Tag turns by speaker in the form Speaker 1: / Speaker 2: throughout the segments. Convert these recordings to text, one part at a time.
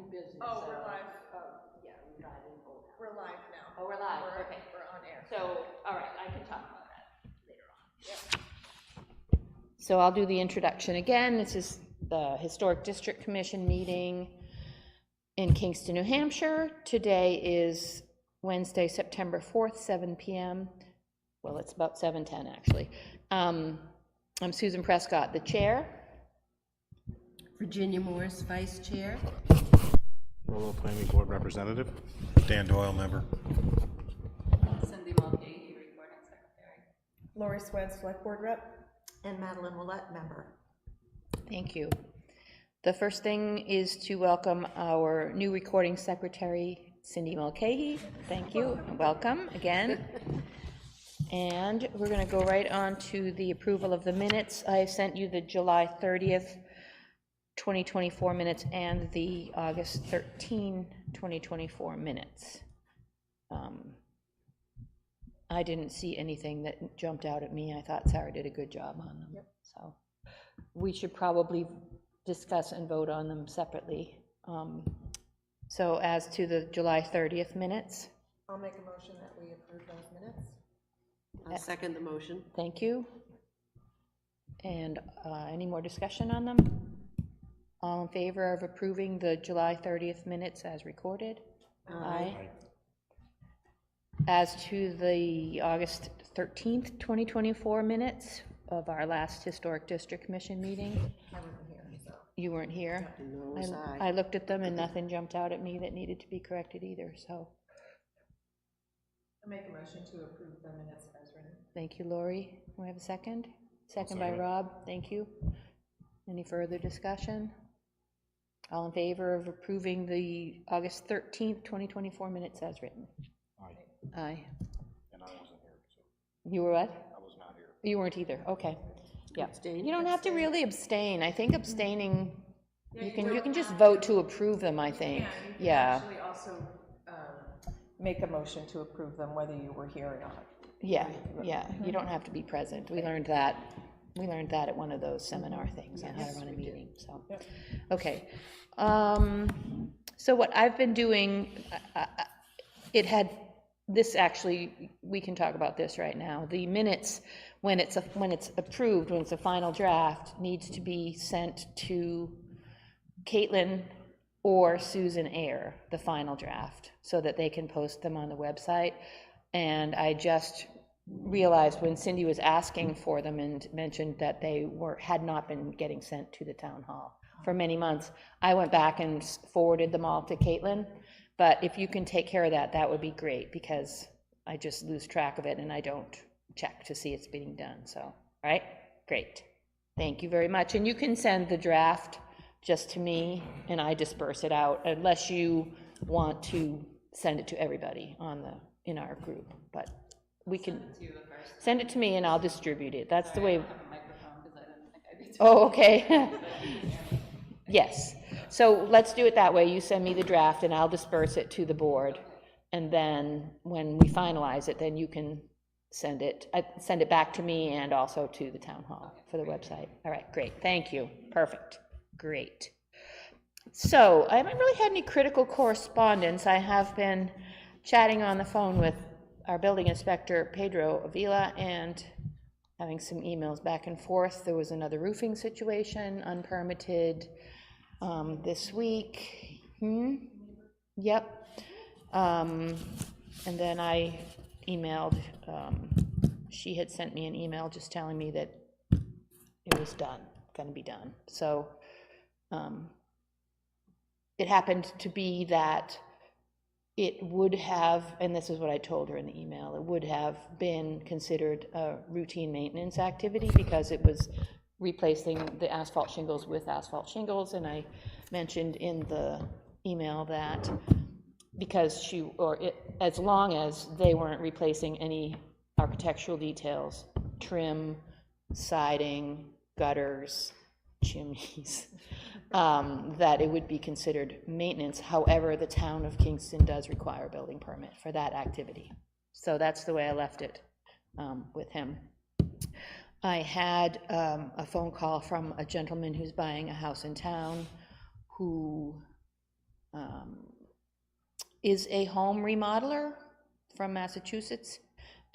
Speaker 1: new business.
Speaker 2: Oh, we're live.
Speaker 1: Yeah, we're live in Old House.
Speaker 2: We're live now.
Speaker 1: Oh, we're live, okay.
Speaker 2: We're on air.
Speaker 1: So, all right, I can talk about that later on. Yep. So I'll do the introduction again. This is the Historic District Commission meeting in Kingston, New Hampshire. Today is Wednesday, September 4th, 7 p.m. Well, it's about 7:10 actually. I'm Susan Prescott, the chair.
Speaker 3: Virginia Morris, vice chair.
Speaker 4: Rolo Planning Board representative. Dan Doyle, member.
Speaker 5: Cindy Mulcahy, recording secretary.
Speaker 2: Lori Swed, select board rep.
Speaker 3: And Madeline Willett, member.
Speaker 1: Thank you. The first thing is to welcome our new recording secretary, Cindy Mulcahy. Thank you. Welcome again. And we're going to go right on to the approval of the minutes. I sent you the July 30th, 2024 minutes and the August 13, 2024 minutes. I didn't see anything that jumped out at me. I thought Sarah did a good job on them. Yep. So we should probably discuss and vote on them separately. So as to the July 30th minutes.
Speaker 2: I'll make a motion that we approve those minutes.
Speaker 3: I'll second the motion.
Speaker 1: Thank you. And any more discussion on them? All in favor of approving the July 30th minutes as recorded? Aye. As to the August 13th, 2024 minutes of our last Historic District Commission meeting.
Speaker 2: I wasn't here, so.
Speaker 1: You weren't here.
Speaker 3: No, was
Speaker 1: I looked at them and nothing jumped out at me that needed to be corrected either, so.
Speaker 2: I'll make a motion to approve the minutes as written.
Speaker 1: Thank you, Lori. Do we have a second? Second by Rob. Thank you. Any further discussion? All in favor of approving the August 13th, 2024 minutes as written?
Speaker 4: Aye.
Speaker 1: Aye.
Speaker 4: And I wasn't here, so.
Speaker 1: You were what?
Speaker 4: I was not here.
Speaker 1: You weren't either, okay. Yeah.
Speaker 3: Abstain?
Speaker 1: You don't have to really abstain. I think abstaining, you can just vote to approve them, I think. Yeah.
Speaker 2: Actually also make a motion to approve them whether you were here or not.
Speaker 1: Yeah, yeah. You don't have to be present. We learned that. We learned that at one of those seminar things on how to run a meeting, so.
Speaker 2: Yep.
Speaker 1: Okay. So what I've been doing, this actually, we can talk about this right now. The minutes, when it's approved, when it's a final draft, needs to be sent to Caitlin or Susan Eyre, the final draft, so that they can post them on the website. And I just realized when Cindy was asking for them and mentioned that they had not been getting sent to the town hall for many months, I went back and forwarded them all to Caitlin. But if you can take care of that, that would be great, because I just lose track of it and I don't check to see it's being done. So, all right, great. Thank you very much. And you can send the draft just to me and I disperse it out, unless you want to send it to everybody in our group. But we can send it to me and I'll distribute it. That's the way. Oh, okay. Yes. So let's do it that way. You send me the draft and I'll disperse it to the board. And then when we finalize it, then you can send it back to me and also to the town hall for the website. All right, great. Thank you. Perfect. Great. So I haven't really had any critical correspondence. I have been chatting on the phone with our building inspector, Pedro Avila, and having some emails back and forth. There was another roofing situation, unpermitted, this week. Yep. And then I emailed, she had sent me an email just telling me that it was done, going to be done. So it happened to be that it would have, and this is what I told her in the email, it would have been considered a routine maintenance activity because it was replacing the asphalt shingles with asphalt shingles. And I mentioned in the email that because as long as they weren't replacing any architectural details, trim, siding, gutters, chimneys, that it would be considered maintenance. However, the town of Kingston does require a building permit for that activity. So that's the way I left it with him. I had a phone call from a gentleman who's buying a house in town who is a home remodeler from Massachusetts,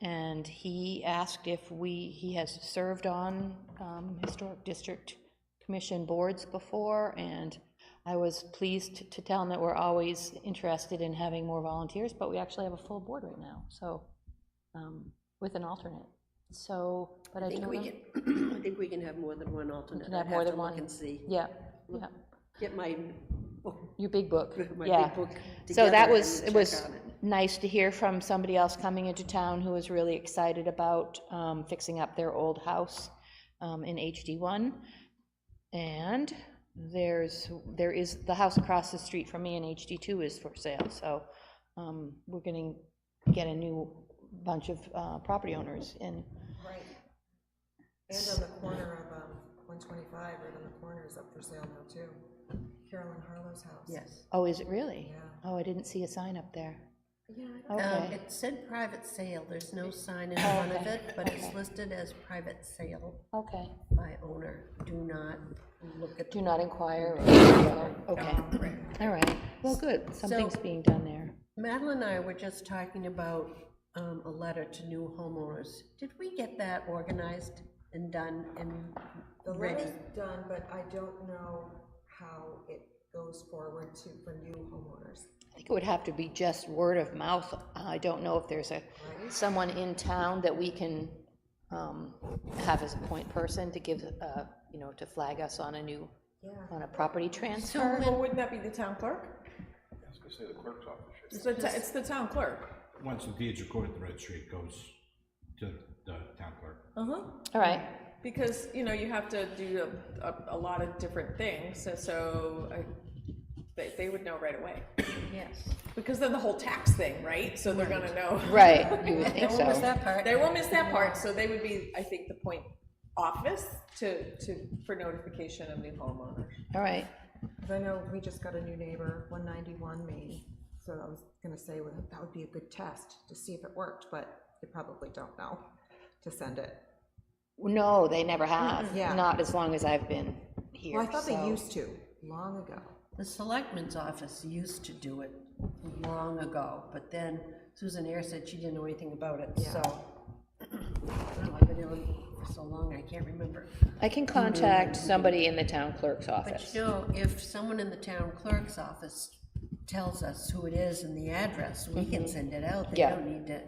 Speaker 1: and he asked if he has served on Historic District Commission boards before, and I was pleased to tell him that we're always interested in having more volunteers, but we actually have a full board right now, so, with an alternate. So, but I told him.
Speaker 3: I think we can have more than one alternate.
Speaker 1: can have
Speaker 3: I'd
Speaker 1: more
Speaker 3: to
Speaker 1: than
Speaker 3: look
Speaker 1: one.
Speaker 3: and see.
Speaker 1: Yeah, yeah,
Speaker 3: Get my,
Speaker 1: your big book,
Speaker 3: my
Speaker 1: yeah.
Speaker 3: big book
Speaker 1: So that
Speaker 3: together
Speaker 1: was,
Speaker 3: and
Speaker 1: it
Speaker 3: check
Speaker 1: was
Speaker 3: on it.
Speaker 1: nice to hear from somebody else coming into town who was really excited about fixing up their old house in HD1. And there is the house across the street from me in HD2 is for sale, so we're gonna get a new bunch of property owners in.
Speaker 6: Right. And on the corner of 125, right on the corner is up for sale now too. Carolyn Harlow's house.
Speaker 3: Yes.
Speaker 1: Oh, is it really?
Speaker 6: Yeah.
Speaker 1: Oh, I didn't see a sign up there.
Speaker 6: Yeah, I don't
Speaker 1: Okay,
Speaker 3: It said private sale, there's no sign in front of
Speaker 1: Okay,
Speaker 3: it, but it's
Speaker 1: okay.
Speaker 3: listed as private sale
Speaker 1: Okay.
Speaker 3: by owner. Do not look at.
Speaker 1: Do not inquire. Okay, all right. Well, good, something's
Speaker 3: So-
Speaker 1: being done there.
Speaker 3: Madeline and I were just talking about a letter to new homeowners. Did we get that organized and done and
Speaker 6: The
Speaker 3: ready?
Speaker 6: letter's done, but I don't know how it goes forward for new homeowners.
Speaker 1: I think it would have to be just word of mouth. I don't know if there's someone in town that we can have as a point person to give, to flag us on on a property transfer.
Speaker 2: Well, wouldn't that be the town clerk?
Speaker 4: I was gonna say the clerk's office.
Speaker 2: It's the town clerk.
Speaker 4: Once the deed's recorded at the registry, it goes to the town clerk.
Speaker 1: All right,
Speaker 2: Because, you have to do a lot of different things, so they would know right away.
Speaker 3: Yes.
Speaker 2: Because then the whole tax thing, right? So they're gonna know.
Speaker 1: right, you would think
Speaker 3: Don't miss
Speaker 1: so.
Speaker 3: that part.
Speaker 2: They won't miss that part, so they would be, I think, the point office for notification of new homeowners.
Speaker 1: All right,
Speaker 6: Because I know we just got a new neighbor, 191 Main, so I was gonna say, well, that would be a good test to see if it worked, but they probably don't know to send it.
Speaker 1: no, they never have,
Speaker 6: Yeah.
Speaker 1: not as long as I've been here.
Speaker 6: Well, I thought
Speaker 1: so-
Speaker 6: they used to, long ago.
Speaker 3: The selectman's office used to do it long ago, but then Susan Ayre said she didn't know anything about it, so. Well, I've been doing it for so long, I can't remember.
Speaker 1: I can contact somebody in the town clerk's
Speaker 3: But
Speaker 1: office.
Speaker 3: if someone in the town clerk's office tells us who it is and the address, we can send it out. They
Speaker 1: Yeah.
Speaker 3: don't need to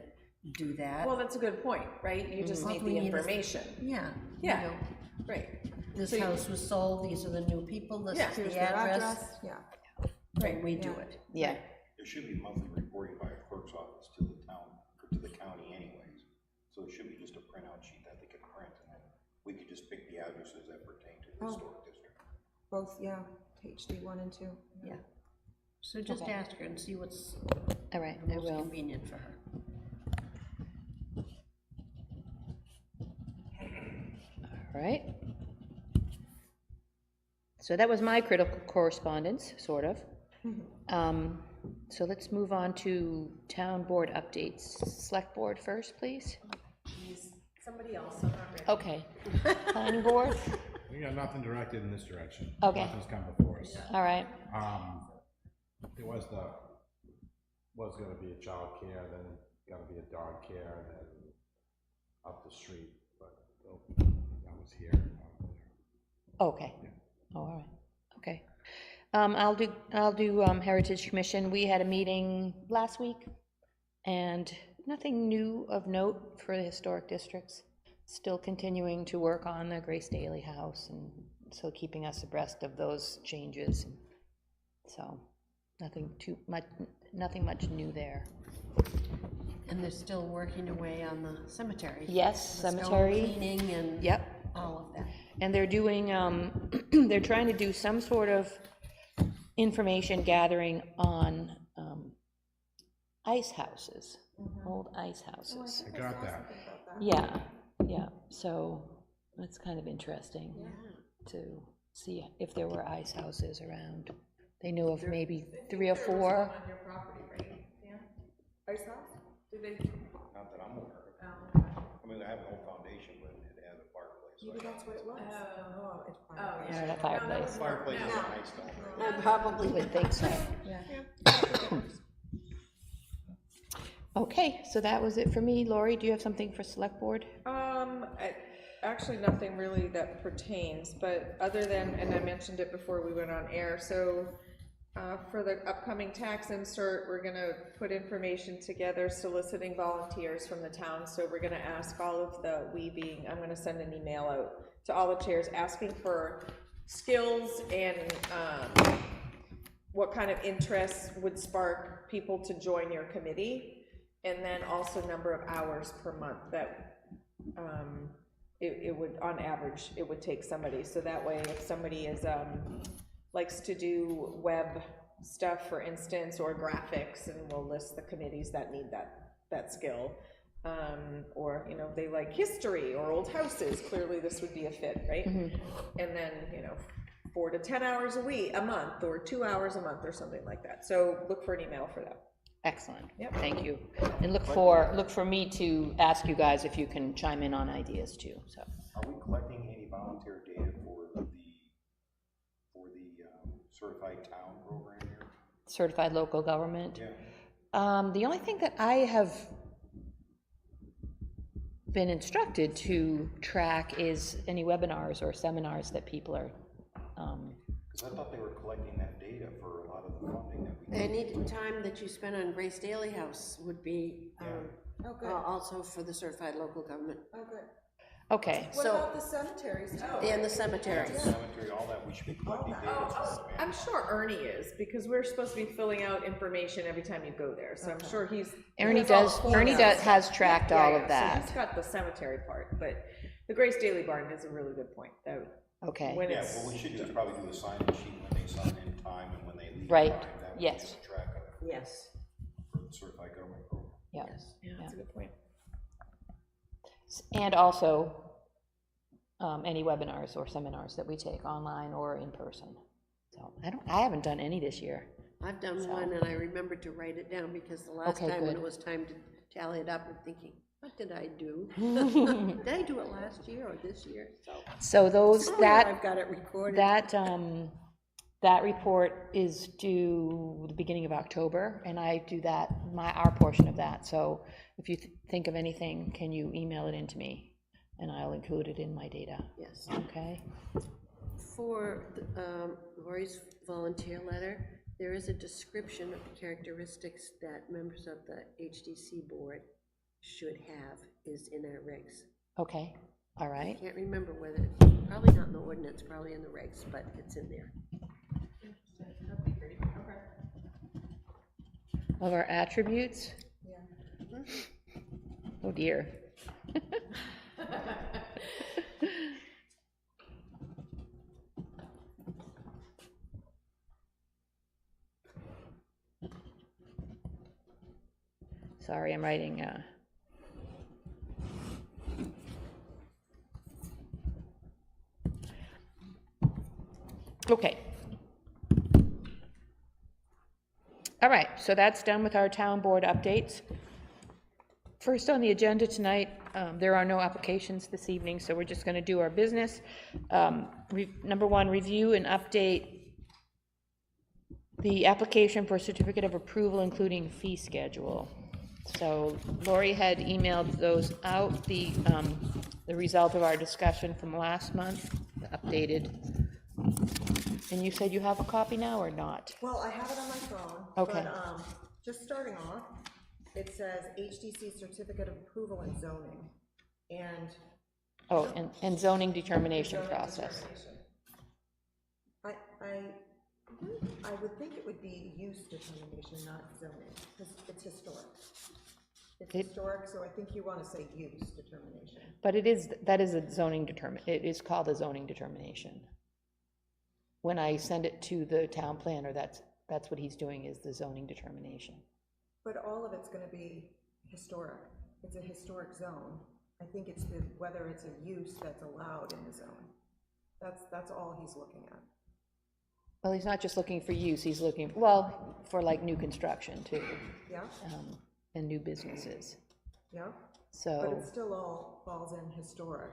Speaker 3: do that.
Speaker 2: Well, that's a good point, right? You just need
Speaker 3: All we
Speaker 2: the
Speaker 3: need is-
Speaker 2: information.
Speaker 3: Yeah. you
Speaker 2: Yeah.
Speaker 3: know,
Speaker 2: Right.
Speaker 3: This
Speaker 2: So you-
Speaker 3: house was sold, these are the new people, this
Speaker 2: Yeah.
Speaker 3: is
Speaker 6: Here's
Speaker 3: the
Speaker 6: their
Speaker 3: address,
Speaker 6: yeah.
Speaker 3: and we do it.
Speaker 1: Yeah,
Speaker 7: There should be monthly reporting by a clerk's office to the town, or to the county anyways. So it should be just a printout sheet that they can print, and then we could just pick the addresses that pertain to the historic district.
Speaker 6: Both, yeah, HD1 and 2.
Speaker 3: Yeah. So just
Speaker 1: Okay.
Speaker 3: ask her and see what's
Speaker 1: all right,
Speaker 3: the
Speaker 1: I
Speaker 3: most
Speaker 1: will.
Speaker 3: convenient for her.
Speaker 1: All right. So that was my critical correspondence, sort of. So let's move on to town board updates. Select board first, please.
Speaker 2: Somebody else, I'm not ready.
Speaker 1: Okay. Planning board,
Speaker 4: We got nothing directed in this direction.
Speaker 1: Okay.
Speaker 4: Nothing's come before us.
Speaker 1: all right.
Speaker 4: It was gonna be a child care, then gonna be a dog care, and then up the street, but that was here.
Speaker 1: Okay. Oh, all right, okay. I'll do Heritage Commission. We had a meeting last week, and nothing new of note for the historic districts. Still continuing to work on the Grace Daly House, and so keeping us abreast of those changes. So, nothing much new there.
Speaker 3: And they're still working away on the cemetery.
Speaker 1: Yes,
Speaker 3: The stone
Speaker 1: cemetery.
Speaker 3: Cleaning and
Speaker 1: Yep,
Speaker 3: all of that.
Speaker 1: and they're doing, they're trying to do some sort of information gathering on ice houses, old ice houses.
Speaker 4: I got that.
Speaker 1: Yeah, yeah, so that's kind of interesting to see if there were ice houses around. They know of maybe 3 or 4.
Speaker 2: On your property, right? Yeah. Ice house? Do they?
Speaker 7: Not that I'm aware of. I mean, I have an old foundation, but it has a fireplace.
Speaker 6: Maybe that's what it was. Oh, it's
Speaker 1: Not a fireplace.
Speaker 7: Fireplace is nice, though.
Speaker 3: I probably
Speaker 1: Would think so. Okay, so that was it for me. Lori, do you have something for select board?
Speaker 2: Actually, nothing really that pertains, but other than, and I mentioned it before we went on air, so for the upcoming tax insert, we're gonna put information together soliciting volunteers from the town, so we're gonna ask all of the, I'm gonna send an email out to all the chairs asking for skills and what kind of interests would spark people to join your committee, and then also number of hours per month that it would, on average, it would take somebody. So that way, if somebody is likes to do web stuff, for instance, or graphics, and we'll list the committees that need that skill, or you know, they like history or old houses, clearly this would be a fit, right? And then, you know, 4 to 10 hours a month, or 2 hours a month, or something like that. So look for an email for that.
Speaker 1: Excellent.
Speaker 2: Yep.
Speaker 1: Thank you. And look for me to ask you guys if you can chime in on ideas too, so.
Speaker 7: Are we collecting any volunteer data for the certified town program here?
Speaker 1: Certified local government?
Speaker 7: Yeah.
Speaker 1: The only thing that I have been instructed to track is any webinars or seminars that people are,
Speaker 7: Because I thought they were collecting that data for a lot of the funding that we.
Speaker 3: Any time that you spend on Grace Daily House would be,
Speaker 6: Oh, good.
Speaker 3: also for the certified local government,
Speaker 6: Oh, good.
Speaker 1: okay.
Speaker 6: What
Speaker 3: So-
Speaker 6: about the cemeteries too?
Speaker 3: and the cemeteries.
Speaker 7: Cemetery, all that, we should be collecting data. from the
Speaker 2: I'm sure Ernie is, because we're supposed to be filling out information every time you go there, so I'm sure he's.
Speaker 1: Ernie
Speaker 2: has all
Speaker 1: does,
Speaker 2: the
Speaker 1: Ernie
Speaker 2: forms.
Speaker 1: has tracked all of
Speaker 2: So
Speaker 1: that.
Speaker 2: he's got the cemetery part, but the Grace Daily Barn is a really good point, that
Speaker 1: Okay,
Speaker 2: when
Speaker 7: Yeah,
Speaker 2: it's.
Speaker 7: what we should do is probably do a sign-in sheet when they sign in time and when they leave.
Speaker 1: Right,
Speaker 7: time. That way we
Speaker 1: yes.
Speaker 7: keep track of it
Speaker 3: Yes,
Speaker 7: for the certified government program.
Speaker 1: yeah.
Speaker 2: Yeah, that's a good point.
Speaker 1: And also, any webinars or seminars that we take online or in person. So I haven't done any this year.
Speaker 3: I've done one, and I remembered to write it down, because the last
Speaker 1: Okay,
Speaker 3: time when
Speaker 1: good.
Speaker 3: it was time to tally it up, I'm thinking, what did I do? Did I do it last year or this year?
Speaker 1: So those,
Speaker 3: Somewhere I've
Speaker 1: that,
Speaker 3: got it recorded.
Speaker 1: that report is due the beginning of October, and I do that, our portion of that. So if you think of anything, can you email it in to me? And I'll include it in my data,
Speaker 3: Yes.
Speaker 1: okay?
Speaker 3: For Lori's volunteer letter, there is a description of the characteristics that members of the HDC board should have is in our regs.
Speaker 1: Okay, all right.
Speaker 3: Can't remember whether, probably not in the ordinance, probably in the regs, but it's in there.
Speaker 1: Of our attributes?
Speaker 6: Yeah.
Speaker 1: Oh dear. Sorry, I'm writing, okay. All right, so that's done with our town board updates. First on the agenda tonight, there are no applications this evening, so we're just going to do our business. Number one, review and update the application for certificate of approval, including fee schedule. So Lori had emailed those out, the result of our discussion from last month, the updated. And you said you have a copy now or not?
Speaker 6: Well, I have it on my phone.
Speaker 1: Okay.
Speaker 6: But, just starting off, it says HDC Certificate of Approval and Zoning, and.
Speaker 1: Oh, and zoning determination
Speaker 6: zoning
Speaker 1: process.
Speaker 6: determination. I would think it would be use determination, not zoning, because it's historic. It's historic, so I think you want to say use determination.
Speaker 1: But that is a zoning it is called a zoning determination. When I send it to the town planner, that's what he's doing, is the zoning determination.
Speaker 6: But all of it's gonna be historic. It's a historic zone. I think it's whether it's a use that's allowed in the zone. That's all he's looking at.
Speaker 1: Well, he's not just looking for use, he's looking, well, for like new construction too,
Speaker 6: Yeah,
Speaker 1: and new businesses.
Speaker 6: yeah, but
Speaker 1: So,
Speaker 6: it still all falls in historic.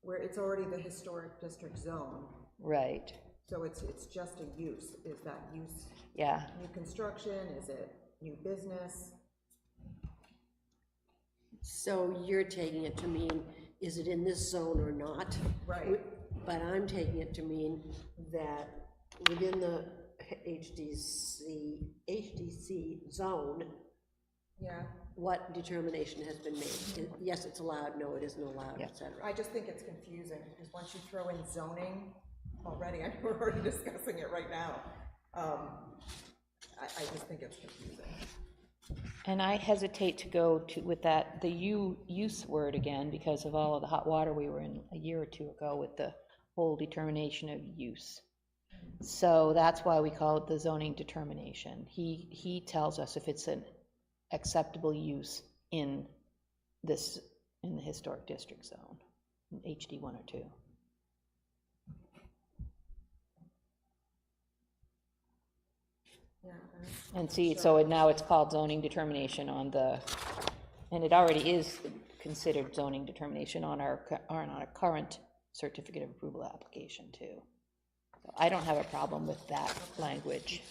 Speaker 6: where it's already the historic district zone,
Speaker 1: right,
Speaker 6: so it's just a use. Is that use
Speaker 1: yeah.
Speaker 6: new construction? Is it new business?
Speaker 3: So you're taking it to mean, is it in this zone or not?
Speaker 6: Right.
Speaker 3: But I'm taking it to mean that within the HDC zone,
Speaker 6: Yeah,
Speaker 3: what determination has been made? Yes, it's allowed, no, it isn't allowed,
Speaker 1: Yeah.
Speaker 3: et cetera.
Speaker 6: I just think it's confusing, because once you throw in zoning already, I know we're already discussing it right now. I just think it's confusing.
Speaker 1: And I hesitate to go to, with that, the use word again, because of all of the hot water we were in a year or two ago with the whole determination of use. So that's why we call it the zoning determination. He tells us if it's an acceptable use in this, in the historic district zone, in HD 1 or 2.
Speaker 6: Yeah.
Speaker 1: And see, so now it's called zoning determination on the, and it already is considered zoning determination on our current certificate of approval application too. So I don't have a problem with that language.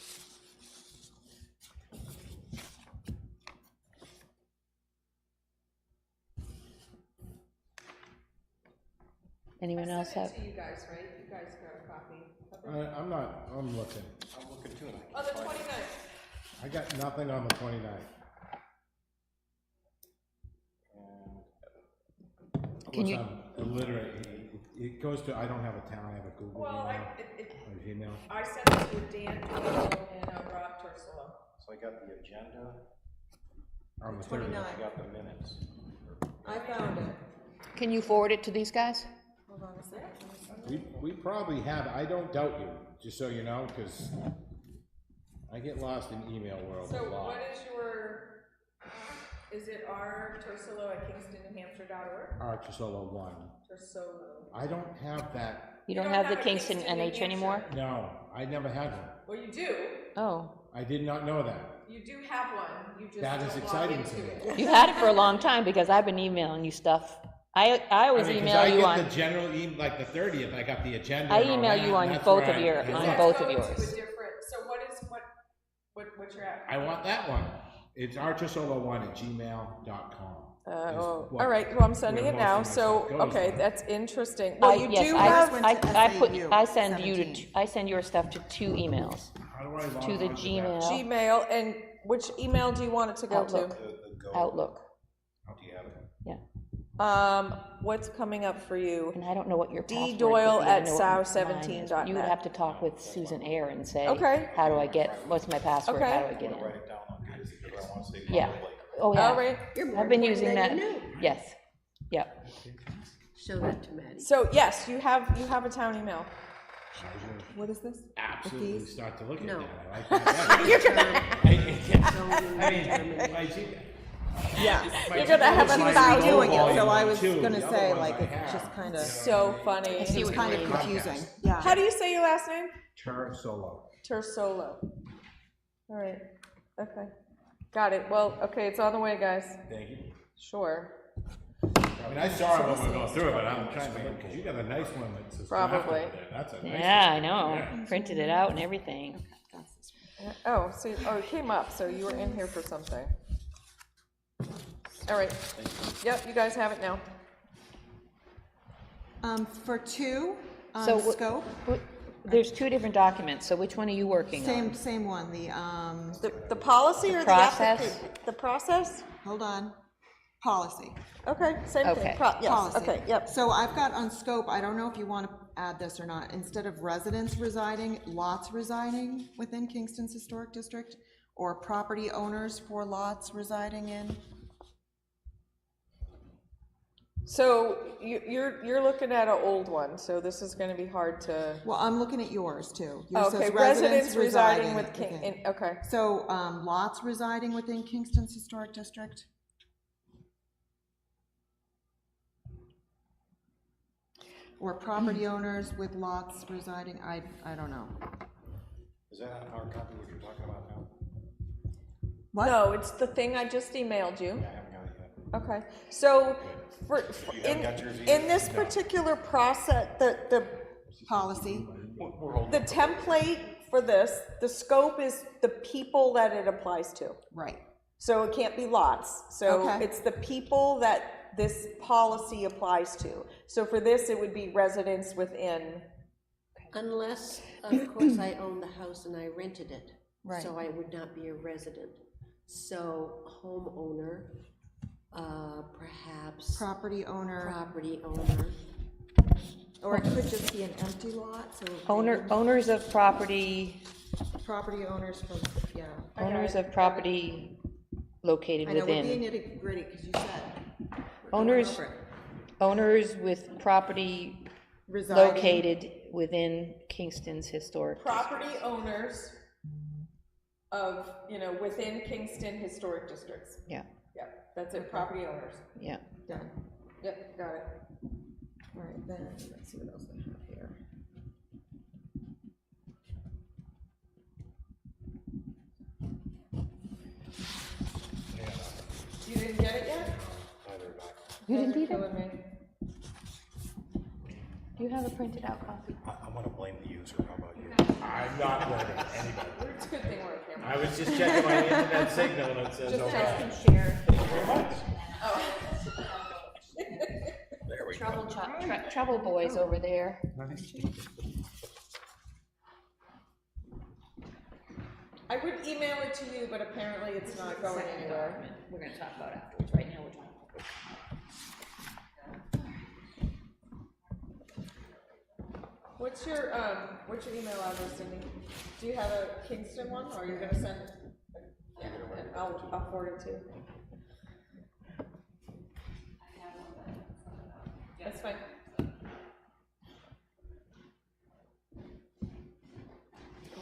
Speaker 1: Anyone else have?
Speaker 2: To you guys, right? You guys got a copy.
Speaker 4: I'm looking.
Speaker 7: I'm looking too, and I
Speaker 2: On the
Speaker 7: can't find it.
Speaker 2: 29th.
Speaker 4: I got nothing on the 29th.
Speaker 1: Can you-
Speaker 4: I'm illiterate. It goes to, I don't have a town, I have a Google
Speaker 2: Well,
Speaker 4: email. Or Gmail.
Speaker 2: I sent it to Dan Doyle and Rob Tursolo.
Speaker 7: So I got the agenda,
Speaker 4: On the
Speaker 6: 29th.
Speaker 4: 30th.
Speaker 7: I got the minutes.
Speaker 6: I found it.
Speaker 1: Can you forward it to these guys?
Speaker 6: Hold on a second.
Speaker 4: We probably have, I don't doubt you, just so you know, because I get lost in email world
Speaker 2: So
Speaker 4: a lot.
Speaker 2: what is your, is it r.tursolo@kingstonhampshire.org?
Speaker 4: Archosolo 1.
Speaker 2: Tursolo.
Speaker 4: I don't have that,
Speaker 1: You don't
Speaker 2: don't
Speaker 1: have the
Speaker 2: have a
Speaker 1: Kingston
Speaker 2: Kingston, New
Speaker 1: NH anymore?
Speaker 4: no, I never had one.
Speaker 2: Well, you do.
Speaker 1: Oh,
Speaker 4: I did not know that.
Speaker 2: You do have one. You just
Speaker 4: That is
Speaker 2: don't
Speaker 4: exciting
Speaker 2: log
Speaker 4: to
Speaker 2: into
Speaker 4: me.
Speaker 2: it.
Speaker 1: you had it for a long time because I've been emailing you stuff. I always
Speaker 4: I mean, 'cause
Speaker 1: email you
Speaker 4: I
Speaker 1: on,
Speaker 4: get the general, like the 30th, I got the agenda
Speaker 1: I
Speaker 4: and all
Speaker 1: email
Speaker 4: that,
Speaker 1: you on
Speaker 4: and that's
Speaker 1: both
Speaker 4: where
Speaker 1: of
Speaker 4: I-
Speaker 1: your-
Speaker 4: I
Speaker 1: on
Speaker 4: look.
Speaker 1: both of
Speaker 2: Let's go
Speaker 1: yours.
Speaker 2: to a different, so what's your app?
Speaker 4: I want that one. It's archosolo1@gmail.com.
Speaker 2: Oh, all right, well, I'm sending it now, so, okay, that's interesting. Well, you
Speaker 1: yes,
Speaker 2: do
Speaker 1: I
Speaker 2: have,
Speaker 6: went to SAU,
Speaker 1: I send you
Speaker 6: 17.
Speaker 1: I send your stuff to 2 emails,
Speaker 4: How do I log
Speaker 1: to the
Speaker 4: on that?
Speaker 1: Gmail,
Speaker 2: Gmail, and which email do you want it to go to?
Speaker 1: Outlook.
Speaker 7: The go.
Speaker 1: Outlook,
Speaker 7: Do you have it?
Speaker 1: yeah.
Speaker 2: What's coming up for you?
Speaker 1: And I don't know what your password would be.
Speaker 2: Doyle
Speaker 1: I
Speaker 2: at
Speaker 1: know what mine is.
Speaker 2: sow17.net.
Speaker 1: You would have to talk with Susan Ayer and say,
Speaker 2: Okay.
Speaker 1: how do I get, what's my password,
Speaker 2: Okay.
Speaker 1: how do I get
Speaker 7: I'm gonna write
Speaker 1: in?
Speaker 7: it down on this because I want to say
Speaker 1: Yeah.
Speaker 7: public.
Speaker 1: Oh,
Speaker 2: All
Speaker 1: yeah,
Speaker 2: right,
Speaker 3: You're more
Speaker 1: I've been
Speaker 3: important
Speaker 1: using
Speaker 3: than
Speaker 1: that,
Speaker 3: you knew.
Speaker 1: yes, yep.
Speaker 3: Show that to Maddie.
Speaker 2: so yes, you have a town email.
Speaker 6: What is this?
Speaker 4: Absolutely
Speaker 6: keys?
Speaker 4: start to look at
Speaker 3: No.
Speaker 4: that. I like that.
Speaker 3: You're
Speaker 4: I mean, my G-
Speaker 6: Yeah.
Speaker 4: my
Speaker 2: You're gonna have
Speaker 4: Gmail is
Speaker 2: a
Speaker 4: my
Speaker 2: thousand-
Speaker 6: Doing it,
Speaker 4: volume
Speaker 6: so I
Speaker 4: one,
Speaker 6: was
Speaker 4: too.
Speaker 6: gonna
Speaker 4: The
Speaker 6: say,
Speaker 4: other ones
Speaker 6: like,
Speaker 4: I
Speaker 6: it's
Speaker 4: have.
Speaker 6: just kind of,
Speaker 2: So funny.
Speaker 6: it was kind of confusing, yeah.
Speaker 2: How do you say your last name?
Speaker 4: Tur Solo.
Speaker 2: Tursolo. All right, okay. Got it, well, okay, it's on the way, guys.
Speaker 4: Thank you.
Speaker 2: Sure,
Speaker 4: I mean, I saw it when we were going through it, but I'm trying to look, because you got a nice one that says draft
Speaker 2: Probably.
Speaker 4: over there. That's a nice one.
Speaker 1: Yeah, I know, printed it out and everything.
Speaker 2: oh, so, it came up, so you were in here for something. All right, yep, you guys have it now.
Speaker 6: For 2,
Speaker 1: So
Speaker 6: on scope,
Speaker 1: There's 2 different documents, so which one are you working on?
Speaker 6: same one,
Speaker 2: The policy
Speaker 1: The
Speaker 2: or the
Speaker 1: process?
Speaker 2: application? The process?
Speaker 6: hold on, policy.
Speaker 2: Okay, same thing,
Speaker 1: Okay.
Speaker 2: yes,
Speaker 6: Policy.
Speaker 2: okay, yep.
Speaker 6: So I've got on scope, I don't know if you want to add this or not, instead of residents residing, lots residing within Kingston's historic district, or property owners for lots residing in.
Speaker 2: So you're looking at an old one, so this is gonna be hard to.
Speaker 6: Well, I'm looking at yours too. Yours
Speaker 2: Okay,
Speaker 6: says
Speaker 2: residents residing with
Speaker 6: within.
Speaker 2: okay.
Speaker 6: So, lots residing within Kingston's historic district? Or property owners with lots residing, I don't know.
Speaker 7: Is that our copy what you're talking about now?
Speaker 6: What?
Speaker 2: No, it's the thing I just emailed you.
Speaker 7: I haven't got it
Speaker 2: Okay, so
Speaker 7: You haven't got yours either?
Speaker 2: in this particular process, the
Speaker 6: Policy,
Speaker 2: the template for this, the scope is the people that it applies to.
Speaker 6: right.
Speaker 2: So it can't be lots. So
Speaker 6: Okay.
Speaker 2: it's the people that this policy applies to. So for this, it would be residents within.
Speaker 3: Unless, of course, I own the house and I rented it.
Speaker 6: Right.
Speaker 3: So I would not be a resident. So homeowner, perhaps
Speaker 6: Property owner,
Speaker 3: property owner.
Speaker 6: or it could just be an empty lot, so.
Speaker 1: Owners of property,
Speaker 6: Property owners from, yeah.
Speaker 1: owners of property located
Speaker 6: I know, we're
Speaker 1: within,
Speaker 6: being nitty gritty, because you said. we're going
Speaker 1: Owners-
Speaker 6: over it.
Speaker 1: owners with property
Speaker 6: Residing.
Speaker 1: located within Kingston's historic district.
Speaker 2: Property owners of, within Kingston historic districts.
Speaker 1: Yeah,
Speaker 2: Yep, that's it, property owners.
Speaker 1: yeah.
Speaker 6: Done.
Speaker 2: Yep, got it.
Speaker 6: All right, then, let's see what else I have here.
Speaker 2: You didn't get it yet?
Speaker 4: Neither did I.
Speaker 1: You didn't
Speaker 2: You're
Speaker 1: either?
Speaker 2: killing me.
Speaker 1: Do you have a printed out copy?
Speaker 7: I wanna blame the user, how about you?
Speaker 4: I'm not blaming anybody.
Speaker 2: It's a good thing we're on camera.
Speaker 4: I was just checking my internet signal and it says,
Speaker 2: Just
Speaker 4: okay.
Speaker 2: text and share.
Speaker 7: There we go.
Speaker 1: Trouble boys over there.
Speaker 2: I would email it to you, but apparently it's not going anywhere.
Speaker 1: We're gonna talk about afterwards, right now we're talking.
Speaker 2: What's your email address, Cindy? Do you have a Kingston one, or you're gonna send? Yeah, and I'll forward it to you. That's fine.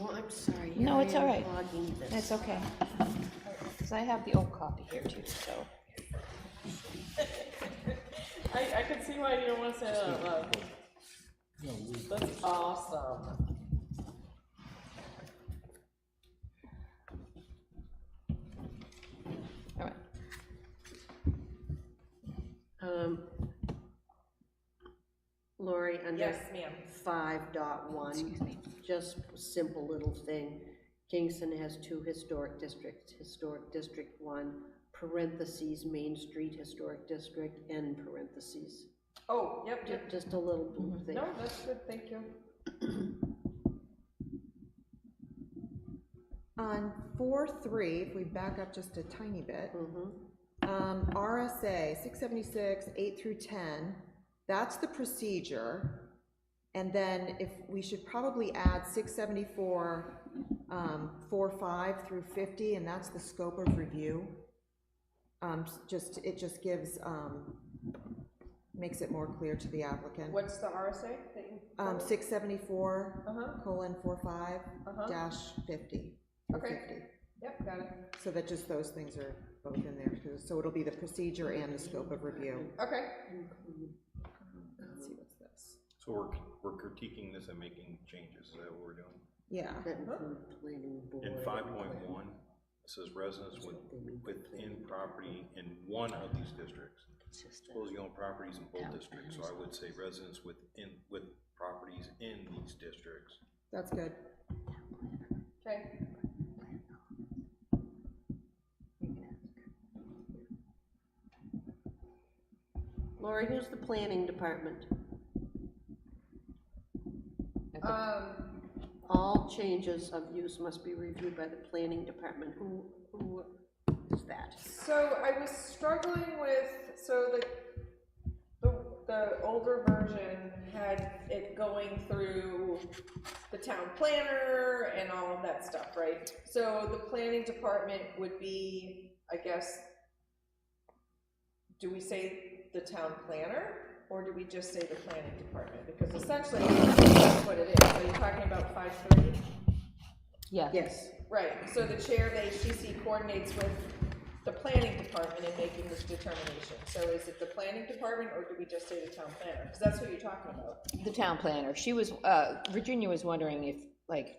Speaker 3: Oh, I'm sorry.
Speaker 1: No,
Speaker 3: here
Speaker 1: it's
Speaker 3: I am
Speaker 1: all right.
Speaker 3: logging this.
Speaker 1: It's okay. Because I have the old copy here too, so.
Speaker 2: I can see why you don't wanna say that out loud. That's awesome.
Speaker 1: All right.
Speaker 3: Lori, under
Speaker 2: Yes, ma'am.
Speaker 3: 5.1, just simple little thing. Kingston has 2 historic districts, Historic District 1, parentheses, Main Street Historic District, end parentheses.
Speaker 2: Oh, yep, yep.
Speaker 3: Just a little blue thing.
Speaker 2: No, that's good, thank you.
Speaker 6: On 4.3, if we back up just a tiny bit, RSA 676, 8 through 10, that's the procedure. And then if, we should probably add 674, 4.5 through 50, and that's the scope of review. It just gives, makes it more clear to the applicant.
Speaker 2: What's the RSA that you?
Speaker 6: 674, colon 45,
Speaker 2: Uh-huh.
Speaker 6: dash 50. through
Speaker 2: Okay.
Speaker 6: 50.
Speaker 2: Yep, got it.
Speaker 6: So that just those things are both in there, so it'll be the procedure and the scope of review.
Speaker 2: Okay.
Speaker 6: Let's see, what's this?
Speaker 7: So we're critiquing this and making changes, is that what we're doing?
Speaker 6: Yeah,
Speaker 3: That includes planning board.
Speaker 7: In 5.1, it says residents within property in one of these districts. Suppose you own properties in both districts, so I would say residents with properties in these districts.
Speaker 6: that's good.
Speaker 2: Okay.
Speaker 3: Lori, who's the planning department? All changes of use must be reviewed by the planning department. Who is that?
Speaker 2: So I was struggling with, so the older version had it going through the town planner and all of that stuff, right? So the planning department would be, I guess, do we say the town planner, or do we just say the planning department? Because essentially, that's what it is. Are you talking about 5.3?
Speaker 1: Yeah.
Speaker 3: Yes.
Speaker 2: Right, so the chair of the HTC coordinates with the planning department in making this determination. So is it the planning department, or do we just say the town planner? Because that's what you're talking about.
Speaker 1: The town planner, she was, Virginia was wondering if, like,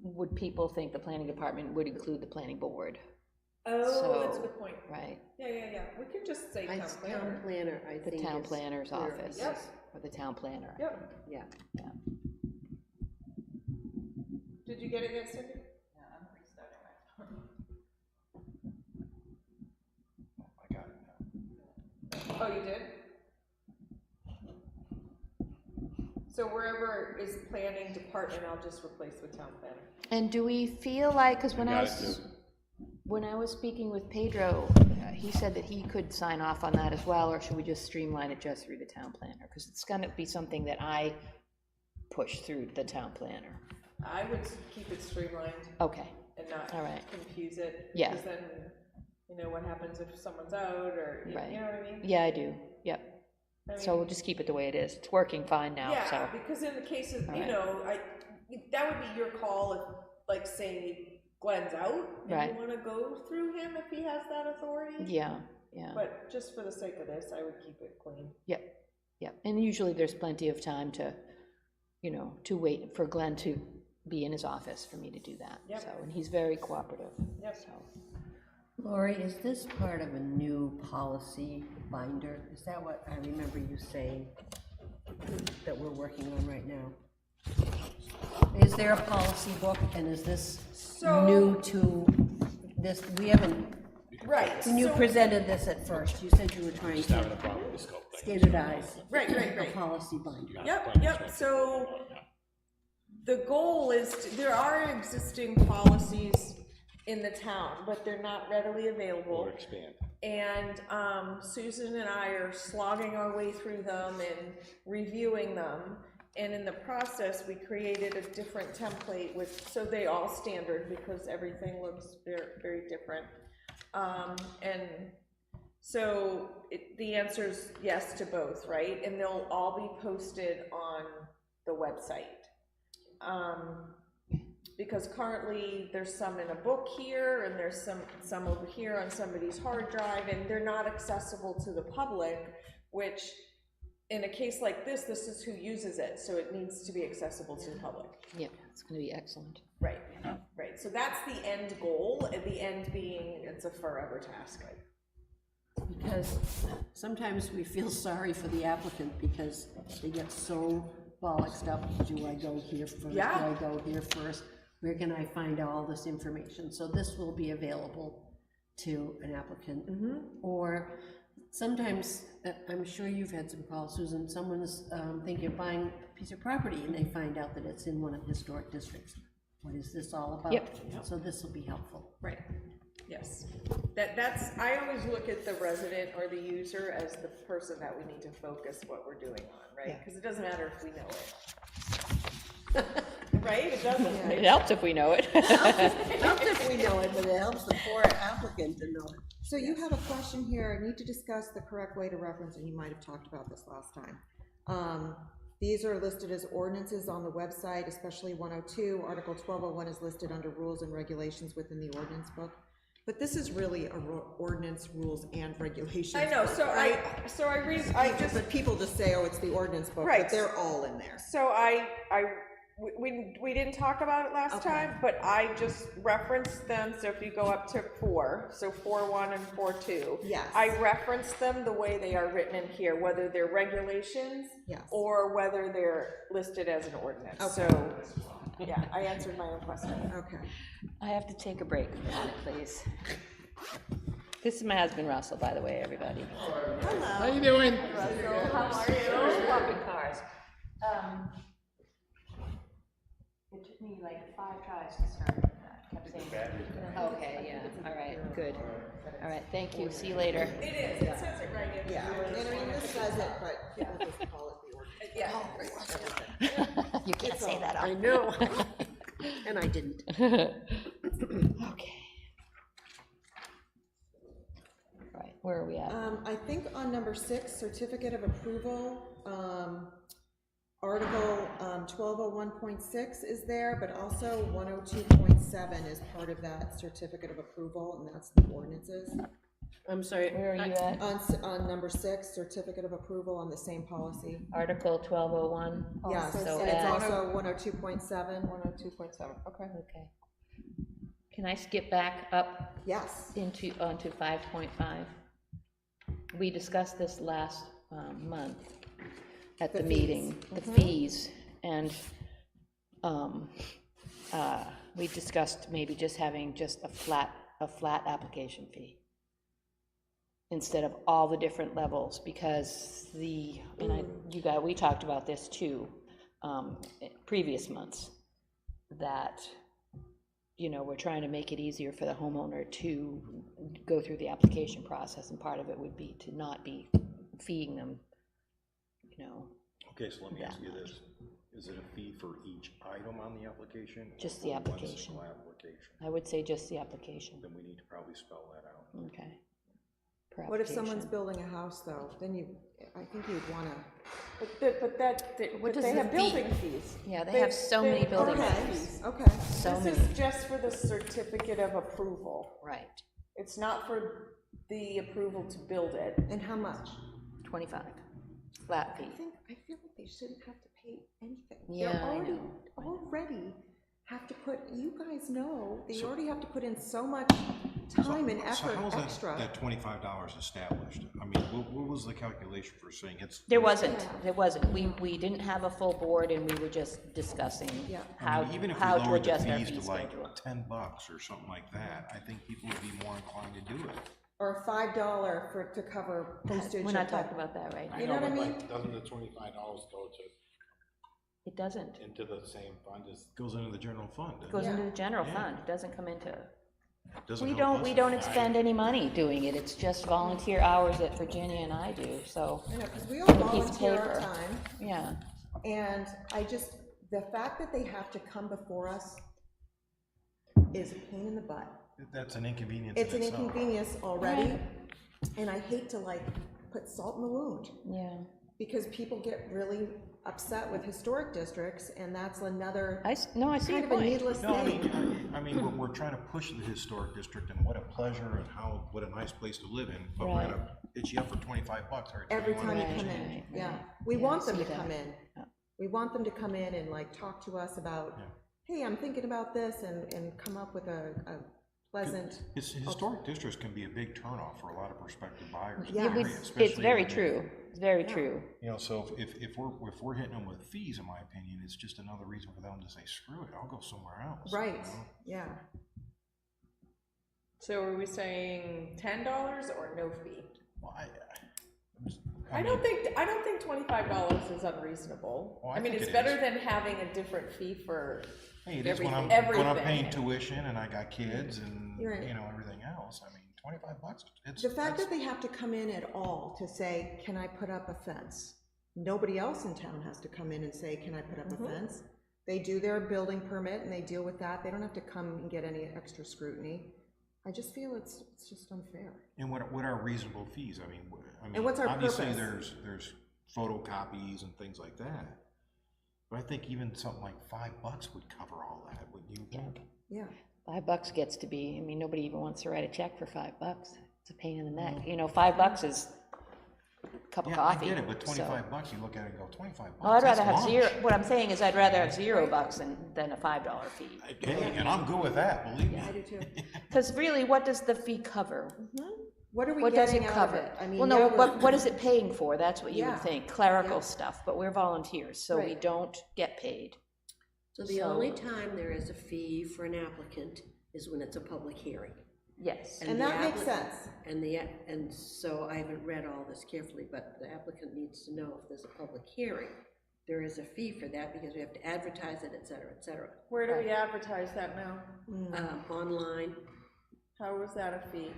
Speaker 1: would people think the planning department would include the planning board?
Speaker 2: Oh, that's a
Speaker 1: So,
Speaker 2: good point.
Speaker 1: right,
Speaker 2: Yeah, we could just say town
Speaker 3: Town
Speaker 2: planner.
Speaker 3: planner, I
Speaker 1: the
Speaker 3: think.
Speaker 1: town
Speaker 3: is
Speaker 1: planner's
Speaker 3: clear.
Speaker 1: office,
Speaker 2: Yep.
Speaker 1: or the town planner.
Speaker 2: Yep,
Speaker 3: Yeah,
Speaker 2: did you get it yet, Cindy?
Speaker 5: Yeah, I'm restarting my phone.
Speaker 4: I got it now.
Speaker 2: Oh, you did? So wherever is planning department, I'll just replace with town planner.
Speaker 1: And do we feel like, because when
Speaker 7: You
Speaker 1: I
Speaker 7: got it,
Speaker 1: was,
Speaker 7: too.
Speaker 1: when I was speaking with Pedro, he said that he could sign off on that as well, or should we just streamline it just through the town planner? Because it's gonna be something that I push through the town planner.
Speaker 2: I would keep it streamlined
Speaker 1: Okay,
Speaker 2: and not
Speaker 1: all right.
Speaker 2: confuse it.
Speaker 1: Yeah.
Speaker 2: Because then, you know, what happens if someone's out, or, you
Speaker 1: Right.
Speaker 2: know what I mean?
Speaker 1: Yeah, I do, yep.
Speaker 2: I
Speaker 1: So
Speaker 2: mean,
Speaker 1: we'll just keep it the way it is. It's working fine now,
Speaker 2: yeah,
Speaker 1: so.
Speaker 2: because in the case of,
Speaker 1: All
Speaker 2: you
Speaker 1: right.
Speaker 2: know, that would be your call if, like, say Glenn's out, and
Speaker 1: Right.
Speaker 2: you wanna go through him if he has that authority.
Speaker 1: Yeah, yeah,
Speaker 2: But just for the sake of this, I would keep it clean.
Speaker 1: yep. And usually there's plenty of time to, you know, to wait for Glenn to be in his office for me to do that.
Speaker 2: Yep.
Speaker 1: So, and he's very cooperative.
Speaker 2: Yep.
Speaker 1: So,
Speaker 3: Lori, is this part of a new policy binder? Is that what I remember you saying that we're working on right now? Is there a policy book, and is this
Speaker 2: So-
Speaker 3: new to this? We haven't,
Speaker 2: Right.
Speaker 3: when you
Speaker 2: so-
Speaker 3: presented this at first, you said you were trying to standardize
Speaker 2: Right,
Speaker 3: a
Speaker 2: right.
Speaker 3: policy binder.
Speaker 2: Yep, so the goal is, there are existing policies in the town, but they're not readily available.
Speaker 7: Or expand.
Speaker 2: And Susan and I are slogging our way through them and reviewing them. And in the process, we created a different template so they all standard, because everything looks very, very different. And so the answer is yes to both, right? And they'll all be posted on the website. Because currently there's some in a book here, and there's some over here on somebody's hard drive, and they're not accessible to the public, which in a case like this is who uses it, so it needs to be accessible to the public.
Speaker 1: yeah, it's gonna be excellent.
Speaker 2: Right, right, so that's the end goal, at the end being, it's a forever task.
Speaker 3: Because sometimes we feel sorry for the applicant because they get so bollocksed up. Do I go here first?
Speaker 2: Yeah.
Speaker 3: Do I go here first? Where can I find all this information? So this will be available to an applicant. Or sometimes, I'm sure you've had some calls, Susan, someone is thinking of buying a piece of property and they find out that it's in one of the historic districts. What is this all about?
Speaker 1: Yep.
Speaker 3: So this will be helpful.
Speaker 2: Right, yes. That's, I always look at the resident or the user as the person that we need to focus what we're doing on, right? Because it doesn't matter if we know it. Right, it doesn't.
Speaker 1: It helps if we know it.
Speaker 3: It helps if we know it, but it helps the poor applicant to know it.
Speaker 6: So you have a question here, need to discuss the correct way to reference, and you might have talked about this last time. These are listed as ordinances on the website, especially 102. Article 1201 is listed under rules and regulations within the ordinance book. But this is really a ordinance, rules, and regulations.
Speaker 2: I know,
Speaker 6: book,
Speaker 2: so
Speaker 6: right?
Speaker 2: I just,
Speaker 6: But people just say, oh, it's the ordinance book,
Speaker 2: Right.
Speaker 6: but they're all in there.
Speaker 2: so we didn't talk about it last
Speaker 6: Okay.
Speaker 2: time, but I just referenced them, so if you go up to 4, so 4.1 and 4.2.
Speaker 6: Yes.
Speaker 2: I referenced them the way they are written in here, whether they're regulations.
Speaker 6: Yes.
Speaker 2: Or whether they're listed as an ordinance,
Speaker 6: Okay.
Speaker 2: so, yeah, I answered my own question.
Speaker 6: Okay.
Speaker 1: I have to take a break for a minute, please. This is my husband Russell, by the way, everybody.
Speaker 4: How you doing?
Speaker 1: How are you? Swapping cars. It took me like 5 tries to start. I kept saying, okay, yeah, all right, good. All right, thank you, see you later.
Speaker 2: It is, it says it right in
Speaker 6: Yeah,
Speaker 2: here.
Speaker 6: and I mean, this says it, but people just call it the ordinance.
Speaker 2: Yeah.
Speaker 1: You can't say that
Speaker 3: I
Speaker 1: out.
Speaker 3: know. And I didn't.
Speaker 1: Okay. All right, where are we at?
Speaker 6: I think on number 6, certificate of approval, Article 1201.6 is there, but also 102.7 is part of that certificate of approval, and that's the ordinances.
Speaker 3: I'm sorry.
Speaker 1: Where are you at?
Speaker 6: On number 6, certificate of approval on the same policy.
Speaker 1: Article 1201?
Speaker 6: Yes,
Speaker 1: So
Speaker 6: and it's
Speaker 1: add-
Speaker 6: also 102.7.
Speaker 2: 102.7, okay.
Speaker 1: Okay. Can I skip back up
Speaker 6: Yes,
Speaker 1: onto 5.5. We discussed this last month at the
Speaker 6: The
Speaker 1: meeting,
Speaker 6: fees.
Speaker 1: the fees, and we discussed maybe just having just a flat application fee instead of all the different levels, because we talked about this too, previous months, that, you know, we're trying to make it easier for the homeowner to go through the application process, and part of it would be to not be feeing them, you know.
Speaker 7: Okay, so let me ask you
Speaker 1: that
Speaker 7: this. Is it a fee for each item on the application?
Speaker 1: Just
Speaker 7: or
Speaker 1: the
Speaker 7: for
Speaker 1: application.
Speaker 7: One single application?
Speaker 1: I would say just the application,
Speaker 7: Then we need to probably spell that out.
Speaker 1: okay. Per
Speaker 6: what if someone's
Speaker 1: application.
Speaker 6: building a house, though? Then I think you'd wanna,
Speaker 2: But
Speaker 1: does
Speaker 2: they
Speaker 1: the
Speaker 2: have
Speaker 1: fee-
Speaker 2: building fees.
Speaker 1: Yeah, they have so many building
Speaker 6: okay,
Speaker 1: fees,
Speaker 6: okay.
Speaker 1: so
Speaker 2: This
Speaker 1: many,
Speaker 2: is just for the certificate of approval.
Speaker 1: right,
Speaker 2: It's not for the approval to build it.
Speaker 6: And how much?
Speaker 1: 25, flat fee.
Speaker 6: I feel like they shouldn't have to pay anything.
Speaker 1: Yeah,
Speaker 6: They're
Speaker 1: I
Speaker 6: already,
Speaker 1: know, I know.
Speaker 6: already have to put, you guys know, they already have to put in so much time and
Speaker 4: So
Speaker 6: effort
Speaker 4: how's
Speaker 6: extra.
Speaker 4: that $25 established? I mean, what was the calculation for saying it's?
Speaker 1: There wasn't, we didn't have a full board, and we were just discussing
Speaker 6: Yeah.
Speaker 1: how,
Speaker 4: I mean, even if we
Speaker 1: how to
Speaker 4: lowered the
Speaker 1: adjust our
Speaker 4: fees
Speaker 1: fee
Speaker 4: to like
Speaker 1: schedule.
Speaker 4: $10 or something like that, I think people would be more inclined to do it.
Speaker 6: Or $5 to cover postage.
Speaker 1: We're
Speaker 6: of
Speaker 1: not
Speaker 6: the-
Speaker 1: talking about that, right?
Speaker 6: You know what I
Speaker 8: but
Speaker 6: mean?
Speaker 8: like, doesn't the $25 go
Speaker 1: It doesn't,
Speaker 8: into the same fund as?
Speaker 4: Goes into the general fund.
Speaker 1: it goes
Speaker 6: Yeah.
Speaker 1: into the general
Speaker 4: Yeah.
Speaker 1: fund, it doesn't come into,
Speaker 4: Doesn't
Speaker 1: we
Speaker 4: help
Speaker 1: don't,
Speaker 4: us.
Speaker 1: we don't expend any money doing it, it's just volunteer hours that Virginia and I do, so,
Speaker 6: I know, because we all
Speaker 1: piece of
Speaker 6: volunteer our
Speaker 1: paper.
Speaker 6: time,
Speaker 1: yeah.
Speaker 6: and the fact that they have to come before us is a pain in the butt.
Speaker 4: That's an inconvenience.
Speaker 6: It's
Speaker 4: in
Speaker 6: an
Speaker 4: itself.
Speaker 6: inconvenience already, and I hate to like put salt in the wound,
Speaker 1: Yeah,
Speaker 6: because people get really upset with historic districts, and that's another
Speaker 1: I see
Speaker 6: kind
Speaker 1: your
Speaker 6: of a
Speaker 1: point.
Speaker 6: needless
Speaker 4: No,
Speaker 6: thing.
Speaker 4: I mean, we're trying to push the historic district, and what a pleasure, and what a nice place to live in, but we're
Speaker 1: Right.
Speaker 4: gonna hit you up for $25, all right? so
Speaker 6: Every
Speaker 4: you wanna
Speaker 6: time you
Speaker 4: make a
Speaker 6: come
Speaker 4: change?
Speaker 6: in,
Speaker 1: Right,
Speaker 6: yeah.
Speaker 1: right.
Speaker 6: We
Speaker 1: Yeah,
Speaker 6: want
Speaker 1: I
Speaker 6: them to
Speaker 1: see that.
Speaker 6: come in.
Speaker 1: Yeah.
Speaker 6: We want them to come in and like talk to us about, hey, I'm thinking about this, and come up with a pleasant.
Speaker 4: Historic districts can be a big turnoff for a lot of prospective buyers. in
Speaker 6: Yeah,
Speaker 4: the
Speaker 1: It
Speaker 4: area,
Speaker 1: was- it's
Speaker 4: especially
Speaker 1: very
Speaker 4: when they-
Speaker 1: true, it's very
Speaker 6: Yeah.
Speaker 1: true.
Speaker 4: You know, so if we're hitting them with fees, in my opinion, it's just another reason for them to say, screw it, I'll go somewhere else. you
Speaker 6: Right,
Speaker 4: know?
Speaker 6: yeah.
Speaker 2: So are we saying $10 or no fee?
Speaker 4: Well,
Speaker 2: I don't think $25 is unreasonable.
Speaker 4: Oh, I
Speaker 2: I mean,
Speaker 4: think
Speaker 2: it's
Speaker 4: it
Speaker 2: better
Speaker 4: is.
Speaker 2: than having a different fee for,
Speaker 4: Hey, it is when I'm
Speaker 2: everything.
Speaker 4: paying tuition and I got kids and,
Speaker 6: You're right.
Speaker 4: you know, everything else, I mean, $25, it's.
Speaker 6: The fact
Speaker 4: that's-
Speaker 6: that they have to come in at all to say, can I put up a fence? Nobody else in town has to come in and say, can I put up a fence? They do their building permit and they deal with that, they don't have to come and get any extra scrutiny. I just feel it's just unfair.
Speaker 4: And what are reasonable fees? I mean,
Speaker 6: And what's our
Speaker 4: obviously
Speaker 6: purpose?
Speaker 4: there's photocopies and things like that. But I think even something like $5 would cover all that, wouldn't you think?
Speaker 6: Yeah,
Speaker 1: $5 gets to be, I mean, nobody even wants to write a check for $5, it's a pain in the neck, you know, $5 is a cup of
Speaker 4: Yeah, I
Speaker 1: coffee.
Speaker 4: get it, but
Speaker 1: so-
Speaker 4: $25, you look at it and go, $25.
Speaker 1: Well, I'd rather
Speaker 4: that's
Speaker 1: have
Speaker 4: lunch.
Speaker 1: zero, what I'm saying is I'd rather have $0 than a $5 fee.
Speaker 4: Hey, and I'm good with that, believe me.
Speaker 6: I do too.
Speaker 1: Because really, what does the fee cover?
Speaker 6: What are we
Speaker 1: What does
Speaker 6: getting
Speaker 1: it
Speaker 6: out of
Speaker 1: cover?
Speaker 6: it? I mean,
Speaker 1: Well,
Speaker 6: yeah,
Speaker 1: no,
Speaker 6: we're-
Speaker 1: what is it paying for? That's what you
Speaker 6: Yeah.
Speaker 1: would think, clerical
Speaker 6: Yeah.
Speaker 1: stuff, but we're volunteers, so we
Speaker 6: Right.
Speaker 1: don't get paid.
Speaker 3: So the
Speaker 1: So-
Speaker 3: only time there is a fee for an applicant is when it's a public hearing.
Speaker 1: Yes,
Speaker 6: And
Speaker 3: the
Speaker 6: that makes
Speaker 3: applicant-
Speaker 6: sense.
Speaker 3: And so I haven't read all this carefully, but the applicant needs to know if there's a public hearing. There is a fee for that because we have to advertise it, et cetera, et cetera.
Speaker 2: where do we advertise that now?
Speaker 3: Online,
Speaker 2: How is that a fee?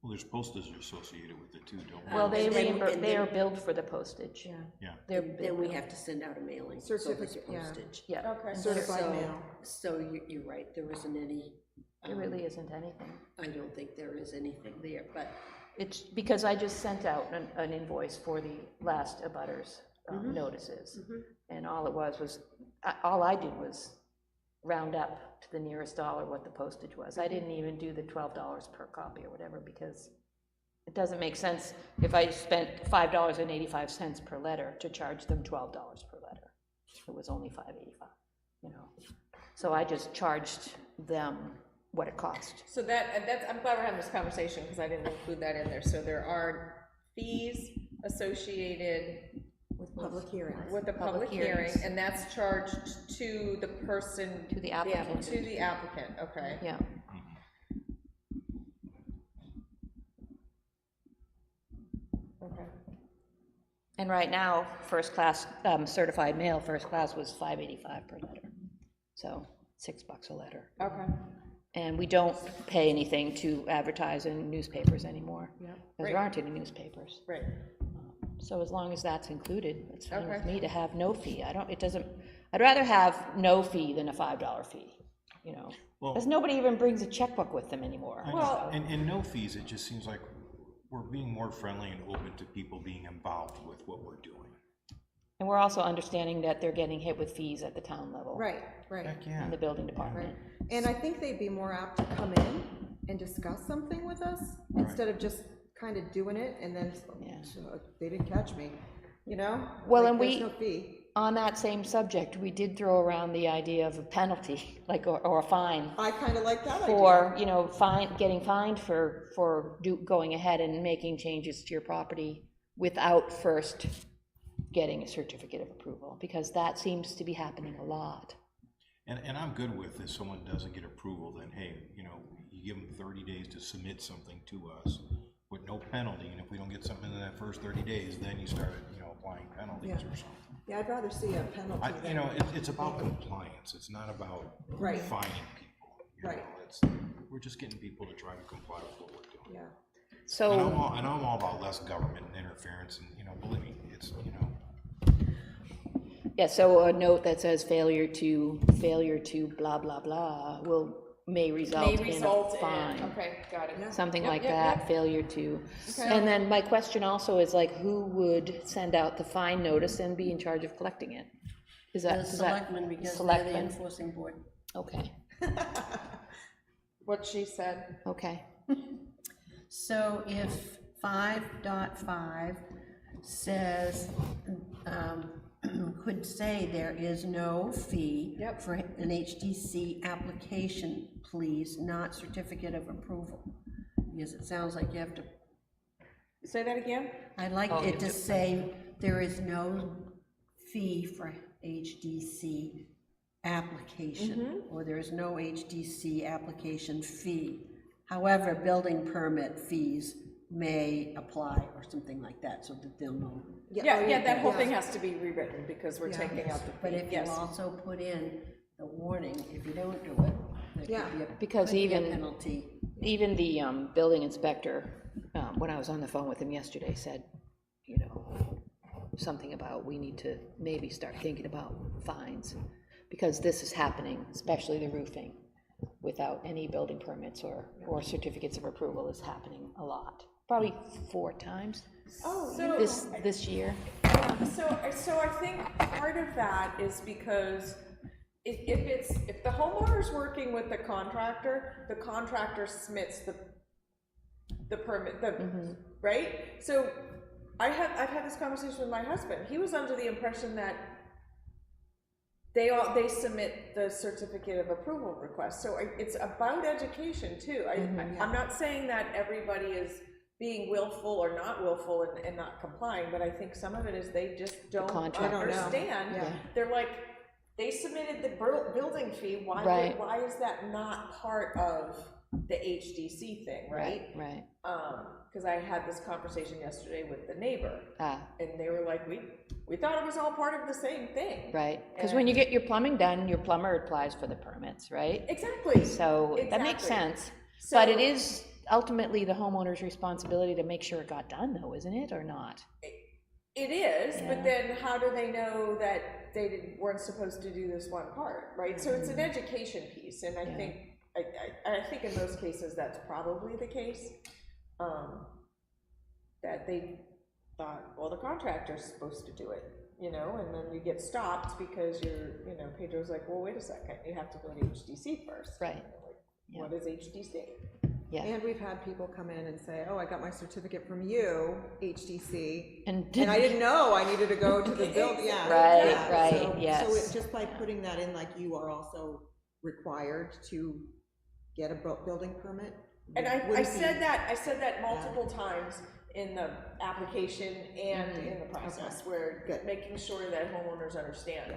Speaker 4: Well, there's postage associated with it too, don't we?
Speaker 1: well, they
Speaker 3: and then-
Speaker 1: reimburse,
Speaker 3: and
Speaker 1: they are
Speaker 3: then-
Speaker 1: billed for the postage.
Speaker 6: Yeah.
Speaker 4: Yeah.
Speaker 1: They're
Speaker 3: then
Speaker 1: billed,
Speaker 3: we have to send out a mailing. so there's
Speaker 6: Certificate, yeah.
Speaker 3: postage.
Speaker 1: yeah,
Speaker 2: Okay.
Speaker 6: Certified
Speaker 3: So-
Speaker 6: mail.
Speaker 3: So you're right, there isn't any.
Speaker 1: there really isn't anything.
Speaker 3: I don't think there is anything there, but
Speaker 1: It's because I just sent out an invoice for the last abutters notices. And all it was, all I did was round up to the nearest dollar what the postage was. I didn't even do the $12 per copy or whatever, because it doesn't make sense if I spent $5.85 per letter to charge them $12 per letter. It was only $5.85, you know. So I just charged them what it cost.
Speaker 2: So that's, I'm glad we're having this conversation, because I didn't include that in there. So there are fees associated
Speaker 6: With public hearings.
Speaker 2: with the public hearing, and that's charged to the person.
Speaker 1: To the applicant.
Speaker 2: To the applicant, okay.
Speaker 1: Yeah.
Speaker 2: Okay.
Speaker 1: And right now, first class, certified mail, first class was $5.85 per letter. So $6 a letter.
Speaker 2: Okay.
Speaker 1: And we don't pay anything to advertise in newspapers anymore.
Speaker 2: Yeah.
Speaker 1: Because
Speaker 2: Right.
Speaker 1: there aren't any newspapers.
Speaker 2: Right.
Speaker 1: So as long as that's included, it's fine with
Speaker 2: Okay.
Speaker 1: me to have no fee. I'd rather have no fee than a $5 fee, you know?
Speaker 7: Well-
Speaker 1: Because nobody even brings a checkbook with them anymore.
Speaker 2: Well-
Speaker 7: And no fees, it just seems like we're being more friendly and open to people being involved with what we're doing.
Speaker 1: And we're also understanding that they're getting hit with fees at the town level.
Speaker 6: Right, right.
Speaker 7: Heck, yeah.
Speaker 1: In the building department.
Speaker 6: And I think they'd be more apt to come in and discuss something with us, instead of just kind of doing it and then,
Speaker 1: Yeah.
Speaker 6: "So, they didn't catch me," you know?
Speaker 1: Well,
Speaker 6: Like,
Speaker 1: and
Speaker 6: there's no fee.
Speaker 1: On that same subject, we did throw around the idea of a penalty, like, or a fine,
Speaker 6: I kind of like that idea.
Speaker 1: for, you know, getting fined for going ahead and making changes to your property without first getting a certificate of approval, because that seems to be happening a lot.
Speaker 7: And I'm good with if someone doesn't get approval, then hey, you know, you give them 30 days to submit something to us with no penalty, and if we don't get something in that first 30 days, then you start, you know, applying penalties
Speaker 6: Yeah.
Speaker 7: or something.
Speaker 6: Yeah, I'd rather see a penalty
Speaker 7: You
Speaker 6: than.
Speaker 7: know, it's about compliance, it's not about
Speaker 6: Right.
Speaker 7: fining people. You
Speaker 6: Right.
Speaker 7: know, we're just getting people to try to comply with what we're doing.
Speaker 6: Yeah,
Speaker 1: So.
Speaker 7: And I'm all about less government interference, and, you know, believe me, it's, you know,
Speaker 1: Yeah, so a note that says failure to blah, blah, blah may result in a fine.
Speaker 2: Okay, got it.
Speaker 1: Something
Speaker 2: Yep,
Speaker 1: like
Speaker 2: yep,
Speaker 1: that,
Speaker 2: yep.
Speaker 1: failure to.
Speaker 2: Okay.
Speaker 1: And then my question also is like, who would send out the fine notice and be in charge of collecting it? Is that,
Speaker 3: The
Speaker 1: is that?
Speaker 3: selectmen, because they're the
Speaker 1: Selectmen?
Speaker 3: enforcing board.
Speaker 1: Okay,
Speaker 2: What she said.
Speaker 1: okay.
Speaker 3: So if 5.5 says, could say there is no fee
Speaker 2: Yep.
Speaker 3: for an HDC application, please, not certificate of approval. Because it sounds like you have to,
Speaker 2: Say that again?
Speaker 3: I'd like
Speaker 1: Oh,
Speaker 3: it to say there is no fee for HDC application, or there is no HDC application fee. However, building permit fees may apply, or something like that, so that they'll know.
Speaker 2: Yeah, that whole thing has to be rewritten, because we're
Speaker 6: Yeah.
Speaker 2: taking out the
Speaker 3: But
Speaker 2: fee,
Speaker 3: if you
Speaker 2: yes.
Speaker 3: also put in the warning, if you don't do it, there
Speaker 6: Yeah.
Speaker 3: could be a,
Speaker 1: Because
Speaker 3: could be a
Speaker 1: even-
Speaker 3: penalty.
Speaker 1: Even the building inspector, when I was on the phone with him yesterday, said, you know, something about we need to maybe start thinking about fines, because this is happening, especially the roofing, without any building permits or certificates of approval is happening a lot. Probably 4 times
Speaker 2: So,
Speaker 1: this year.
Speaker 2: so I think part of that is because if the homeowner's working with the contractor submits the permit, right? So I've had this conversation with my husband. He was under the impression that they submit the certificate of approval request. So it's about education too. I'm not saying that everybody is being willful or not willful and not complying, but I think some of it is they just don't
Speaker 1: contractors.
Speaker 2: understand.
Speaker 6: Yeah.
Speaker 2: They're like, they submitted the building fee,
Speaker 1: Right.
Speaker 2: why is that not part of the HDC thing, right?
Speaker 1: Right.
Speaker 2: Because I had this conversation yesterday with the neighbor,
Speaker 1: Ah,
Speaker 2: and they were like, we thought it was all part of the same thing.
Speaker 1: right. Because when you get your plumbing done, your plumber applies for the permits, right?
Speaker 2: Exactly.
Speaker 1: So that makes
Speaker 2: Exactly.
Speaker 1: sense. But it
Speaker 2: So-
Speaker 1: is ultimately the homeowner's responsibility to make sure it got done though, isn't it, or not?
Speaker 2: It is,
Speaker 1: Yeah.
Speaker 2: but then how do they know that they weren't supposed to do this one part, right? So it's an education piece, and I
Speaker 1: Yeah.
Speaker 2: think, I think in most cases, that's probably the case. That they thought, well, the contractor's supposed to do it, you know, and then you get stopped because Pedro's like, well, wait a second, you have to go to HDC first.
Speaker 1: Right.
Speaker 2: And they're like,
Speaker 1: Yeah.
Speaker 2: what is HDC?
Speaker 1: Yeah.
Speaker 6: and we've had people come in and say, oh, I got my certificate from you, HDC,
Speaker 1: And
Speaker 6: and I didn't know I needed to go to the building, yeah.
Speaker 1: Right,
Speaker 6: yeah,
Speaker 1: right,
Speaker 6: so-
Speaker 1: yes.
Speaker 6: So just by putting that in, like, you are also required to get a building permit.
Speaker 2: And I
Speaker 6: wouldn't
Speaker 2: said
Speaker 6: be-
Speaker 2: that multiple times in the application and in the process, where
Speaker 6: Good.
Speaker 2: making sure that homeowners understand.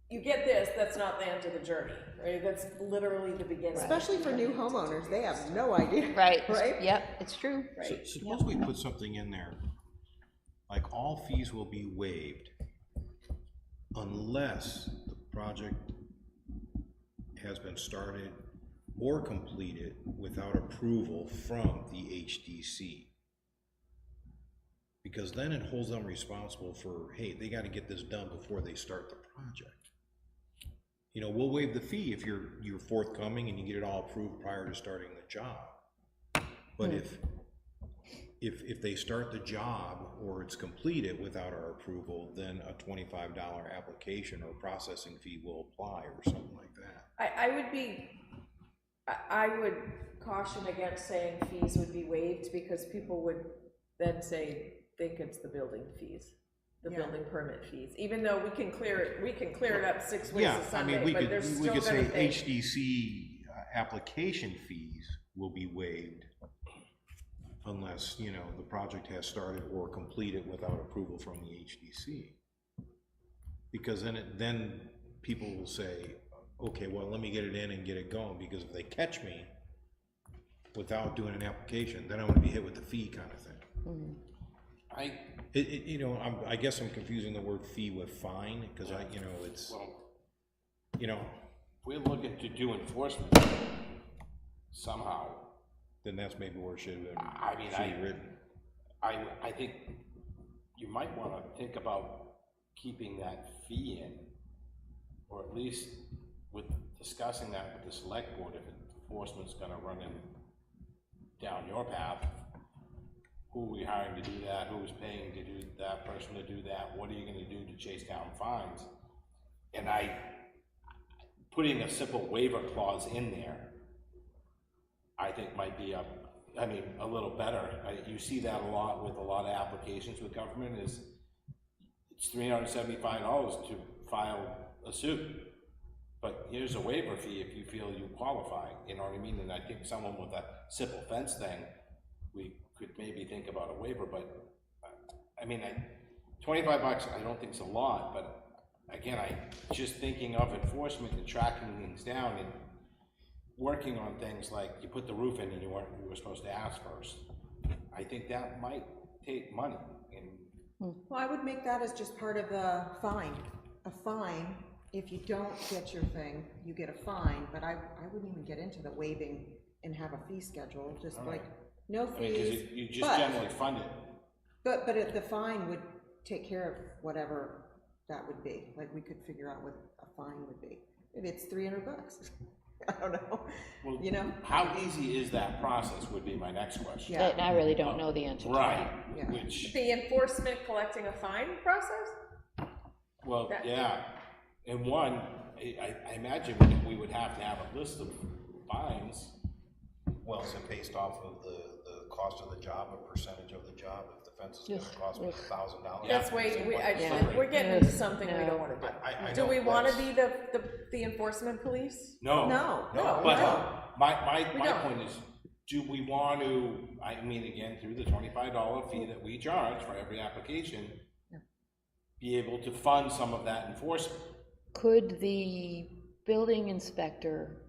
Speaker 2: You get this, that's not the end of the journey, right? That's literally the beginning.
Speaker 6: Especially for new homeowners, they have no idea.
Speaker 1: Right,
Speaker 6: Right?
Speaker 1: yep, it's true.
Speaker 7: So suppose we put something in there, like all fees will be waived unless the project has been started or completed without approval from the HDC. Because then it holds them responsible for, hey, they gotta get this done before they start the project. You know, we'll waive the fee if you're forthcoming and you get it all approved prior to starting the job. But if they start the job or it's completed without our approval, then a $25 application or processing fee will apply or something like that.
Speaker 2: I would caution against saying fees would be waived, because people would then think it's the building fees, the building permit fees, even though we can clear it up 6 ways
Speaker 7: Yeah,
Speaker 2: a
Speaker 7: I mean,
Speaker 2: Sunday, but they're
Speaker 7: we
Speaker 2: still
Speaker 7: could
Speaker 2: gonna
Speaker 7: say
Speaker 2: think.
Speaker 7: HDC application fees will be waived unless, you know, the project has started or completed without approval from the HDC. Because then people will say, okay, well, let me get it in and get it going, because if they catch me without doing an application, then I'm gonna be hit with the fee kind of thing. You know, I guess I'm confusing the word fee with fine, because it's,
Speaker 8: Well,
Speaker 7: you know,
Speaker 8: we're looking to do enforcement somehow.
Speaker 7: then that's maybe where it should have
Speaker 8: I mean,
Speaker 7: been written.
Speaker 8: I think you might wanna think about keeping that fee in, or at least with discussing that with the select board, if enforcement's gonna run in down your path. Who are we hiring to do that? Who's paying to do that person to do that? What are you gonna do to chase down fines? And putting a simple waiver clause in there, I think might be a little better. You see that a lot with a lot of applications with government, is it's $375 to file a suit. But here's a waiver fee if you feel you qualify, you know what I mean? And I think someone with a simple fence thing, we could maybe think about a waiver, but I mean, $25 I don't think is a lot, but again, just thinking of enforcement and tracking things down and working on things like you put the roof in and you were supposed to ask first. I think that might take money. And
Speaker 6: Well, I would make that as just part of the fine. A fine, if you don't get your thing, you get a fine, but I wouldn't even get into the waiving and have a fee schedule, just like, no
Speaker 8: I mean, cause
Speaker 6: fees.
Speaker 8: you just
Speaker 6: but-
Speaker 8: generally fund it.
Speaker 6: But the fine would take care of whatever that would be, like, we could figure out what a fine would be. Maybe it's $300, I don't know,
Speaker 8: Well,
Speaker 6: you know?
Speaker 8: how easy is that process would be my next question.
Speaker 6: Yeah.
Speaker 1: And I really don't know the answer to
Speaker 8: Right,
Speaker 1: that.
Speaker 6: Yeah.
Speaker 8: which,
Speaker 2: The enforcement collecting a fine process?
Speaker 8: well,
Speaker 2: That-
Speaker 8: yeah, and I imagine we would have to have a list of fines.
Speaker 7: Well, is it based off of the cost of the job, a percentage of the job? If the fence is gonna cost me $1,000.
Speaker 2: That's
Speaker 1: Yeah.
Speaker 2: we're getting into something we don't wanna
Speaker 7: I
Speaker 2: do. Do
Speaker 7: know,
Speaker 2: we wanna
Speaker 7: that's-
Speaker 2: be the enforcement police?
Speaker 8: No.
Speaker 6: No.
Speaker 8: But my
Speaker 2: don't.
Speaker 8: point is, do we want to, I mean, again, through the $25 fee that we charge for every application, be able to fund some of that enforcement?
Speaker 1: Could the building inspector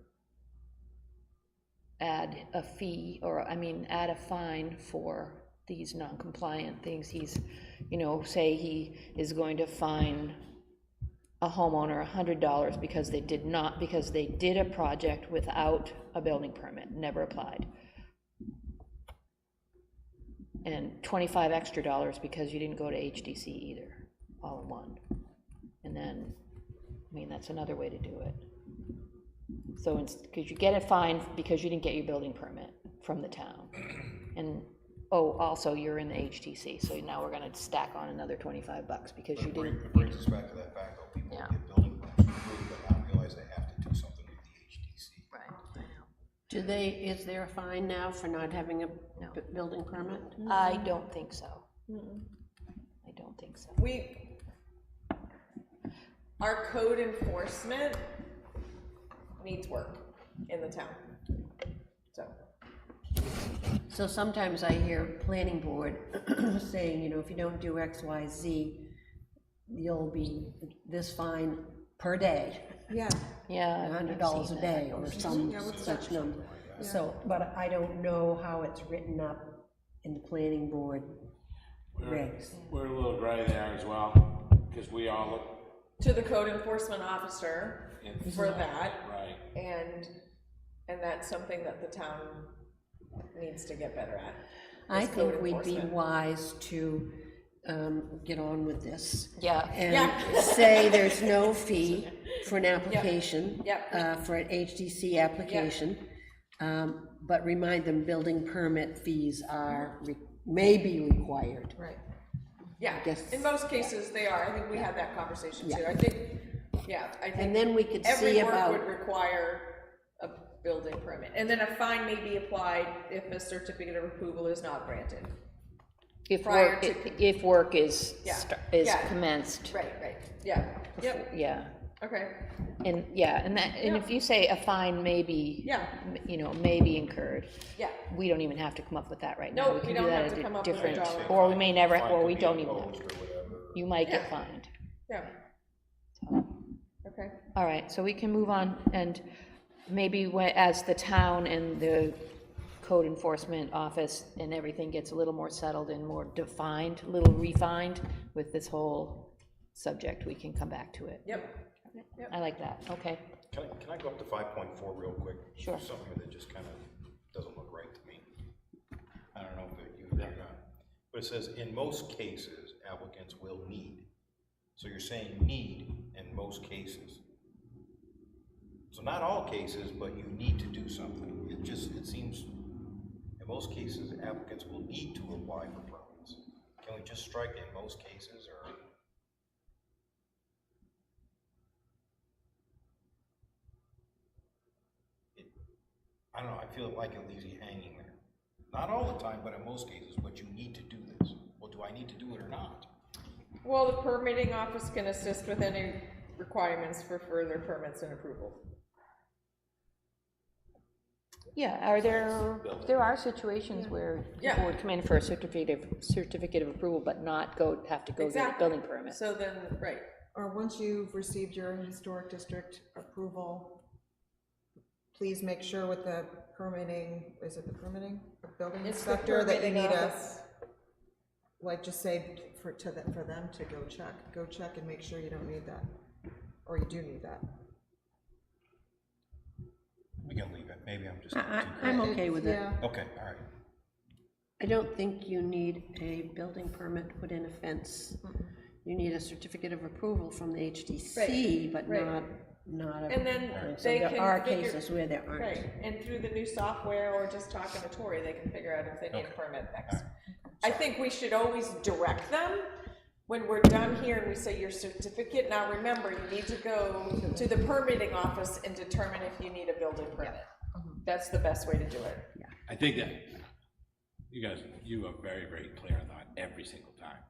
Speaker 1: add a fee, or, add a fine for these non-compliant things? He's, say he is going to fine a homeowner $100 because they did a project without a building permit, never applied. And $25 extra because you didn't go to HDC either, all in one. And then, that's another way to do it. So because you get a fine because you didn't get your building permit from the town. And, also you're in the HTC, so now we're gonna stack on another $25 because you didn't.
Speaker 7: It brings us back to that fact, though, people
Speaker 1: Yeah.
Speaker 7: get building permits, but not realize they have to do something with the HDC.
Speaker 1: Right.
Speaker 3: Is there a fine now for not having a building permit?
Speaker 1: I don't think so. I don't think so.
Speaker 2: Our code enforcement needs work in the town.
Speaker 3: So sometimes I hear planning board saying, you know, if you don't do X, Y, Z, you'll be this fine per day,
Speaker 6: Yeah,
Speaker 1: Yeah. I've
Speaker 3: $100
Speaker 1: seen
Speaker 3: a
Speaker 1: that.
Speaker 3: day, or some such number. So, but I don't know how it's written up in the planning board regs.
Speaker 8: We're a little gray there as well, because we all look,
Speaker 2: To the code enforcement officer for that,
Speaker 8: right,
Speaker 2: and that's something that the town needs to get better at.
Speaker 3: I
Speaker 2: is code
Speaker 3: think we'd be
Speaker 2: enforcement.
Speaker 3: wise to, get on with this.
Speaker 1: Yeah.
Speaker 3: And say there's no fee for an application.
Speaker 2: Yep.
Speaker 3: For an HDC application. But remind them building permit fees may be required.
Speaker 6: right.
Speaker 2: Yeah,
Speaker 3: guess-
Speaker 2: in most cases they are, I think we had that conversation too,
Speaker 3: Yeah.
Speaker 2: I think
Speaker 3: And then we could
Speaker 2: every
Speaker 3: see
Speaker 2: work
Speaker 3: about,
Speaker 2: would require a building permit, and then a fine may be applied if a certificate of approval is not granted.
Speaker 1: If
Speaker 2: prior
Speaker 1: work,
Speaker 2: to-
Speaker 1: if work is,
Speaker 2: Yeah.
Speaker 1: is
Speaker 2: Yeah.
Speaker 1: commenced.
Speaker 2: Right, yeah, yep,
Speaker 1: Yeah,
Speaker 2: okay,
Speaker 1: and, yeah, and that, and if you say a fine may be,
Speaker 2: yeah,
Speaker 1: you know, may be incurred,
Speaker 2: yeah,
Speaker 1: we don't even have to come up with that right now.
Speaker 2: No,
Speaker 1: We
Speaker 2: we
Speaker 1: can
Speaker 2: don't
Speaker 1: do that
Speaker 2: have
Speaker 1: at
Speaker 2: to
Speaker 1: a
Speaker 2: come up with a
Speaker 1: different,
Speaker 2: dollar.
Speaker 1: or we may never,
Speaker 7: Fine
Speaker 1: or
Speaker 7: could
Speaker 1: we
Speaker 7: be
Speaker 1: don't even,
Speaker 7: imposed or whatever.
Speaker 1: you might get
Speaker 2: Yeah.
Speaker 1: fined.
Speaker 2: yeah. Okay,
Speaker 1: All right, so we can move on, and maybe as the town and the code enforcement office and everything gets a little more settled and more defined, a little refined with this whole subject, we can come back to it.
Speaker 2: yep,
Speaker 1: I like that, okay.
Speaker 7: Can I go up to 5.4 real quick?
Speaker 1: Sure.
Speaker 7: There's something here that just kind of doesn't look right to me. I don't know if you agree or not. But it says, in most cases, applicants will need. So you're saying need in most cases. So not all cases, but you need to do something. It seems, in most cases, applicants will need to apply for permits. Can we just strike in most cases, or? I don't know, I feel like it leaves you hanging there. Not all the time, but in most cases, but you need to do this. Well, do I need to do it or not?
Speaker 2: well, the permitting office can assist with any requirements for further permits and approval.
Speaker 1: Yeah, there are situations where
Speaker 2: Yeah.
Speaker 1: people would come in for a certificate of approval, but not have to go get a
Speaker 2: Exactly.
Speaker 1: building permit.
Speaker 2: So then, right,
Speaker 6: Or once you've received your historic district approval, please make sure with the permitting, is it the permitting? The building
Speaker 2: it's the
Speaker 6: inspector that you
Speaker 2: permitting
Speaker 6: need a,
Speaker 2: office.
Speaker 6: like, just say for them to go check and make sure you don't need that, or you do need that.
Speaker 7: We can leave it, maybe I'm just.
Speaker 3: I'm okay with it.
Speaker 6: Yeah,
Speaker 7: Okay, all right.
Speaker 3: I don't think you need a building permit to put in a fence. You need a certificate of approval from the HDC, but
Speaker 2: right.
Speaker 3: not a.
Speaker 2: And then
Speaker 3: So
Speaker 2: they
Speaker 3: there
Speaker 2: can
Speaker 3: are
Speaker 2: figure-
Speaker 3: cases where there aren't.
Speaker 2: Right, and through the new software or just talking to Tori, they can figure out if they need a
Speaker 7: Okay.
Speaker 2: permit next. I think we should always direct them when we're done here and we say your certificate, now remember, you need to go to the permitting office and determine if you need a building permit. That's the best way to do it.
Speaker 8: I think that you are very, very clear on that every single time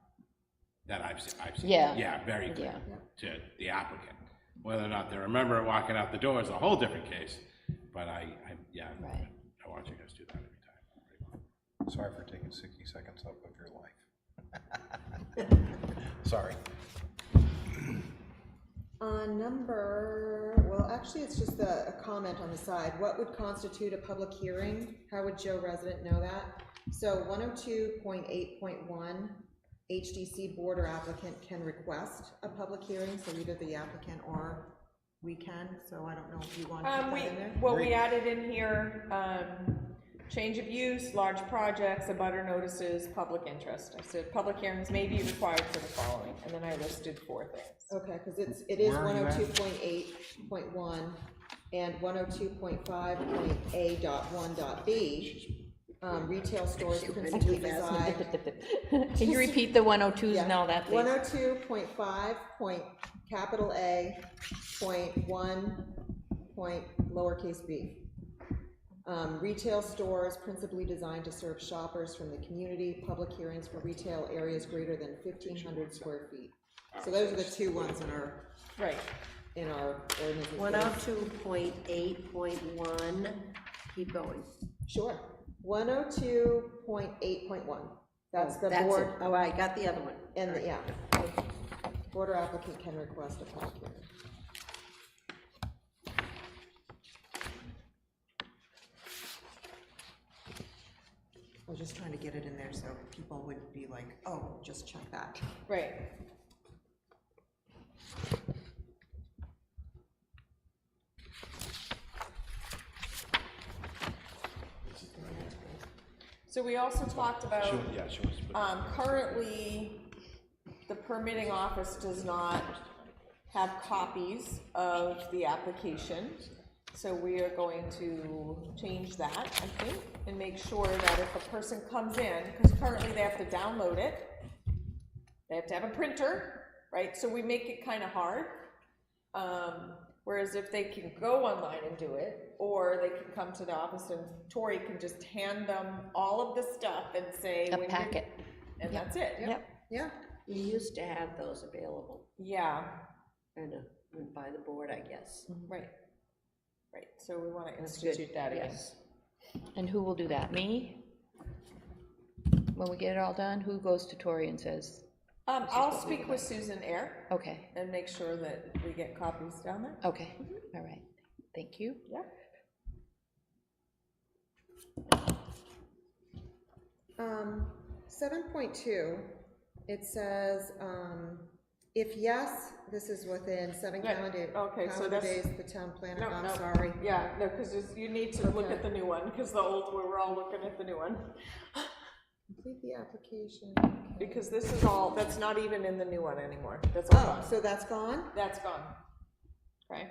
Speaker 8: that I've seen.
Speaker 1: Yeah.
Speaker 8: Yeah, very clear
Speaker 1: Yeah.
Speaker 8: to the applicant. Whether or not they remember it walking out the door is a whole different case, but
Speaker 1: Right.
Speaker 8: I watch you guys do that every time.
Speaker 7: Sorry for taking 60 seconds up of your life. Sorry.
Speaker 6: well, actually, it's just a comment on the side. What would constitute a public hearing? How would Joe resident know that? So 102.8.1, HDC board or applicant can request a public hearing, so either the applicant or we can, so I don't know if you want to put that in there?
Speaker 2: We added in here, change of use, large projects, abutter notices, public interest. I said, public hearings may be required for the following, and then I listed 4 things.
Speaker 6: Okay, because it is
Speaker 8: Where are you at?
Speaker 6: 102.8.1 and 102.5.A.1.b. Retail stores principally reside.
Speaker 1: Can you repeat the 102s
Speaker 6: Yeah.
Speaker 1: and all that, please?
Speaker 6: 102.5.A.1.b. Retail stores principally designed to serve shoppers from the community, public hearings for retail areas greater than 1,500 square feet. So those are the 2 ones
Speaker 2: Right.
Speaker 6: in our ordinance.
Speaker 3: 102.8.1, keep going.
Speaker 6: Sure. 102.8.1, that's the
Speaker 3: That's
Speaker 6: board,
Speaker 3: it. Oh, I got the other one.
Speaker 6: and the, yeah. Border applicant can request a public hearing. I was just trying to get it in there so people wouldn't be like, oh, just check that.
Speaker 2: Right. So we also talked about,
Speaker 8: Yeah, she was.
Speaker 2: currently, the permitting office does not have copies of the application. So we are going to change that, I think, and make sure that if a person comes in, because currently they have to download it, they have to have a printer, right? So we make it kind of hard. Whereas if they can go online and do it, or they can come to the office and Tori can just hand them all of the stuff and say.
Speaker 1: A
Speaker 2: when you're-
Speaker 1: packet.
Speaker 2: And that's it.
Speaker 1: Yep.
Speaker 6: Yeah,
Speaker 3: We used to have those available,
Speaker 2: Yeah,
Speaker 3: kind of, by the board, I guess.
Speaker 2: right. Right, so we want to
Speaker 3: That's good.
Speaker 2: institute that again.
Speaker 3: Yes.
Speaker 1: And who will do that? Me? When we get it all done, who goes to Tori and says,
Speaker 2: I'll speak with Susan Eyre
Speaker 1: okay,
Speaker 2: and make sure that we get copies down there.
Speaker 1: okay, all right, thank you.
Speaker 2: Yeah.
Speaker 6: 7.2, it says, if yes, this is within 7
Speaker 2: Yeah,
Speaker 6: calendar
Speaker 2: okay, so
Speaker 6: calendar
Speaker 2: days,
Speaker 6: days, the town planner,
Speaker 2: No,
Speaker 6: I'm
Speaker 2: no.
Speaker 6: sorry.
Speaker 2: Yeah, no, because you need to look at the new one, because the old, we're all looking at the new one.
Speaker 6: Complete the application.
Speaker 2: Because this is all, that's not even in the new one anymore. That's all
Speaker 6: Oh,
Speaker 2: gone.
Speaker 6: so that's gone?
Speaker 2: That's gone. Okay.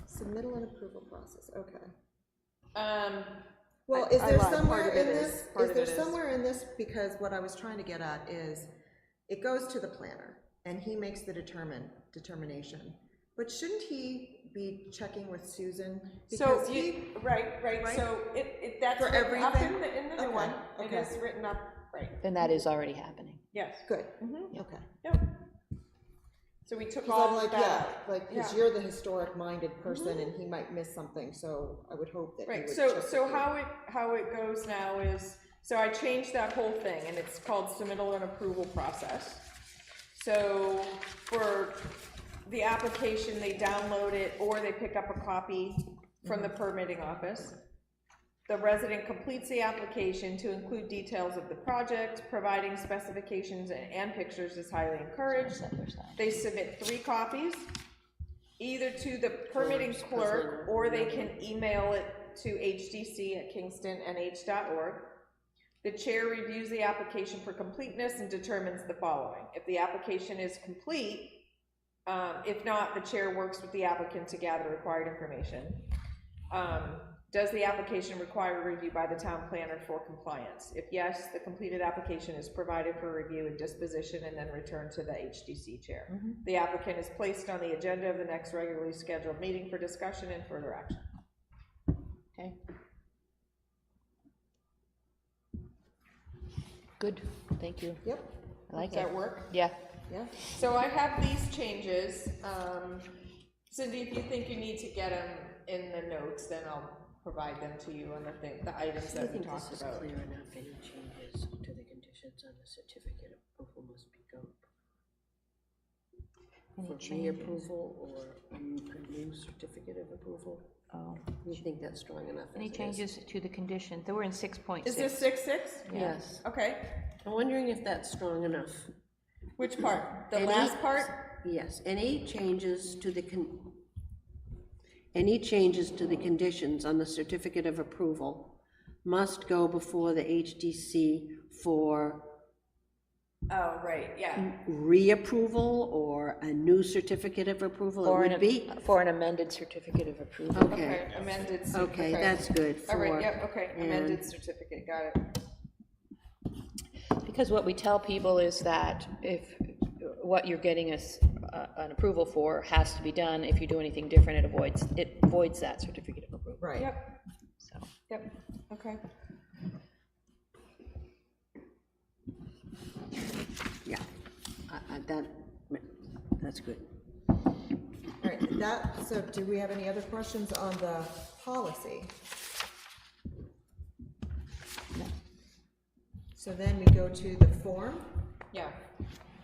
Speaker 6: Submittal and approval process, okay.
Speaker 2: Well,
Speaker 6: Is there
Speaker 2: part
Speaker 6: somewhere
Speaker 2: of it
Speaker 6: in
Speaker 2: is,
Speaker 6: this,
Speaker 2: part
Speaker 6: is
Speaker 2: of
Speaker 6: there
Speaker 2: it is.
Speaker 6: somewhere in this, because what I was trying to get at is, it goes to the planner, and he makes the determination. But shouldn't he be checking with Susan?
Speaker 2: So,
Speaker 6: Because
Speaker 2: right,
Speaker 6: right?
Speaker 2: so that's
Speaker 6: For
Speaker 2: written up
Speaker 6: everything?
Speaker 2: in the new
Speaker 6: Okay,
Speaker 2: one. It
Speaker 6: okay.
Speaker 2: is written up, right,
Speaker 1: And that is already happening.
Speaker 2: yes.
Speaker 6: Good,
Speaker 2: Mhm.
Speaker 6: okay.
Speaker 2: Yep. So we took
Speaker 6: Because
Speaker 2: all
Speaker 6: I'm
Speaker 2: of
Speaker 6: like,
Speaker 2: that
Speaker 6: yeah,
Speaker 2: out.
Speaker 6: like, because
Speaker 2: Yeah.
Speaker 6: you're the historic-minded person, and he might miss something, so I would hope that he
Speaker 2: Right,
Speaker 6: would
Speaker 2: so,
Speaker 6: check
Speaker 2: so
Speaker 6: with you.
Speaker 2: how it goes now is, so I changed that whole thing, and it's called submittal and approval process. So, for the application, they download it, or they pick up a copy from the permitting office. The resident completes the application to include details of the project, providing specifications and pictures is highly encouraged. They submit 3 copies, either to the permitting clerk, or they can email it to hdc@kingstonnh.org. The chair reviews the application for completeness and determines the following. If the application is complete, if not, the chair works with the applicant to gather required information. Does the application require review by the town planner for compliance? If yes, the completed application is provided for review and disposition and then returned to the HDC chair. The applicant is placed on the agenda of the next regularly scheduled meeting for discussion and further action.
Speaker 1: Okay. Good, thank you.
Speaker 6: Yep,
Speaker 1: I like
Speaker 2: Does that
Speaker 1: it.
Speaker 2: work?
Speaker 1: Yeah,
Speaker 6: yeah.
Speaker 2: So I have these changes. Cindy, if you think you need to get them in the notes, then I'll provide them to you on the items
Speaker 3: I
Speaker 2: that we
Speaker 3: think
Speaker 2: talked
Speaker 3: this is
Speaker 2: about.
Speaker 3: clear enough. Any changes to the conditions on the certificate of approval must be go
Speaker 1: Any
Speaker 3: for
Speaker 1: changes?
Speaker 3: reapproval or a new certificate of approval.
Speaker 1: oh,
Speaker 3: You think that's strong enough?
Speaker 1: any
Speaker 3: as it is?
Speaker 1: changes to the condition? They were in 6.6.
Speaker 2: Is this 6.6?
Speaker 3: Yes.
Speaker 2: Okay.
Speaker 3: I'm wondering if that's strong enough.
Speaker 2: Which part? The
Speaker 3: Any-
Speaker 2: last part?
Speaker 3: Yes, any changes to the conditions on the certificate of approval must go before the HDC for
Speaker 2: Oh, right, yeah.
Speaker 3: reapproval or a new certificate of approval,
Speaker 1: For
Speaker 3: it would
Speaker 1: an,
Speaker 3: be?
Speaker 1: for an amended certificate of approval.
Speaker 3: Okay,
Speaker 2: Amended.
Speaker 3: okay, that's good
Speaker 2: All
Speaker 3: for,
Speaker 2: right, yep, okay,
Speaker 3: and-
Speaker 2: amended certificate, got it.
Speaker 1: Because what we tell people is that if what you're getting is an approval for has to be done, if you do anything different, it voids that certificate of approval.
Speaker 6: Right.
Speaker 2: Yep,
Speaker 1: So,
Speaker 2: yep, okay.
Speaker 3: yeah, that's good.
Speaker 6: All right, so do we have any other questions on the policy? So then we go to the form.
Speaker 2: Yeah,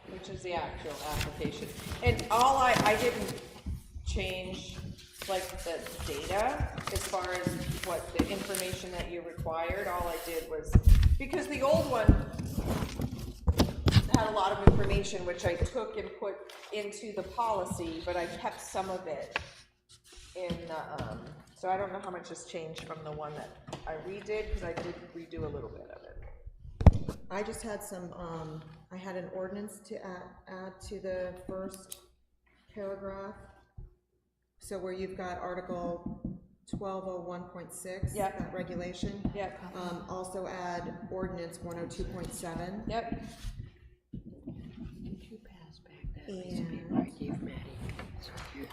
Speaker 2: which is the actual application. And all I didn't change like the data as far as what the information that you required. All I did was, because the old one had a lot of information which I took and put into the policy, but I kept some of it in the, so I don't know how much has changed from the one that I redid, because I did redo a little bit of it.
Speaker 6: I just had some, I had an ordinance to add to the first paragraph. So where you've got Article 1201.6,
Speaker 2: Yep.
Speaker 6: that regulation.
Speaker 2: Yep.
Speaker 6: Also add ordinance 102.7.
Speaker 2: Yep.
Speaker 3: Did you pass back that piece of paper I gave Maddie? So here,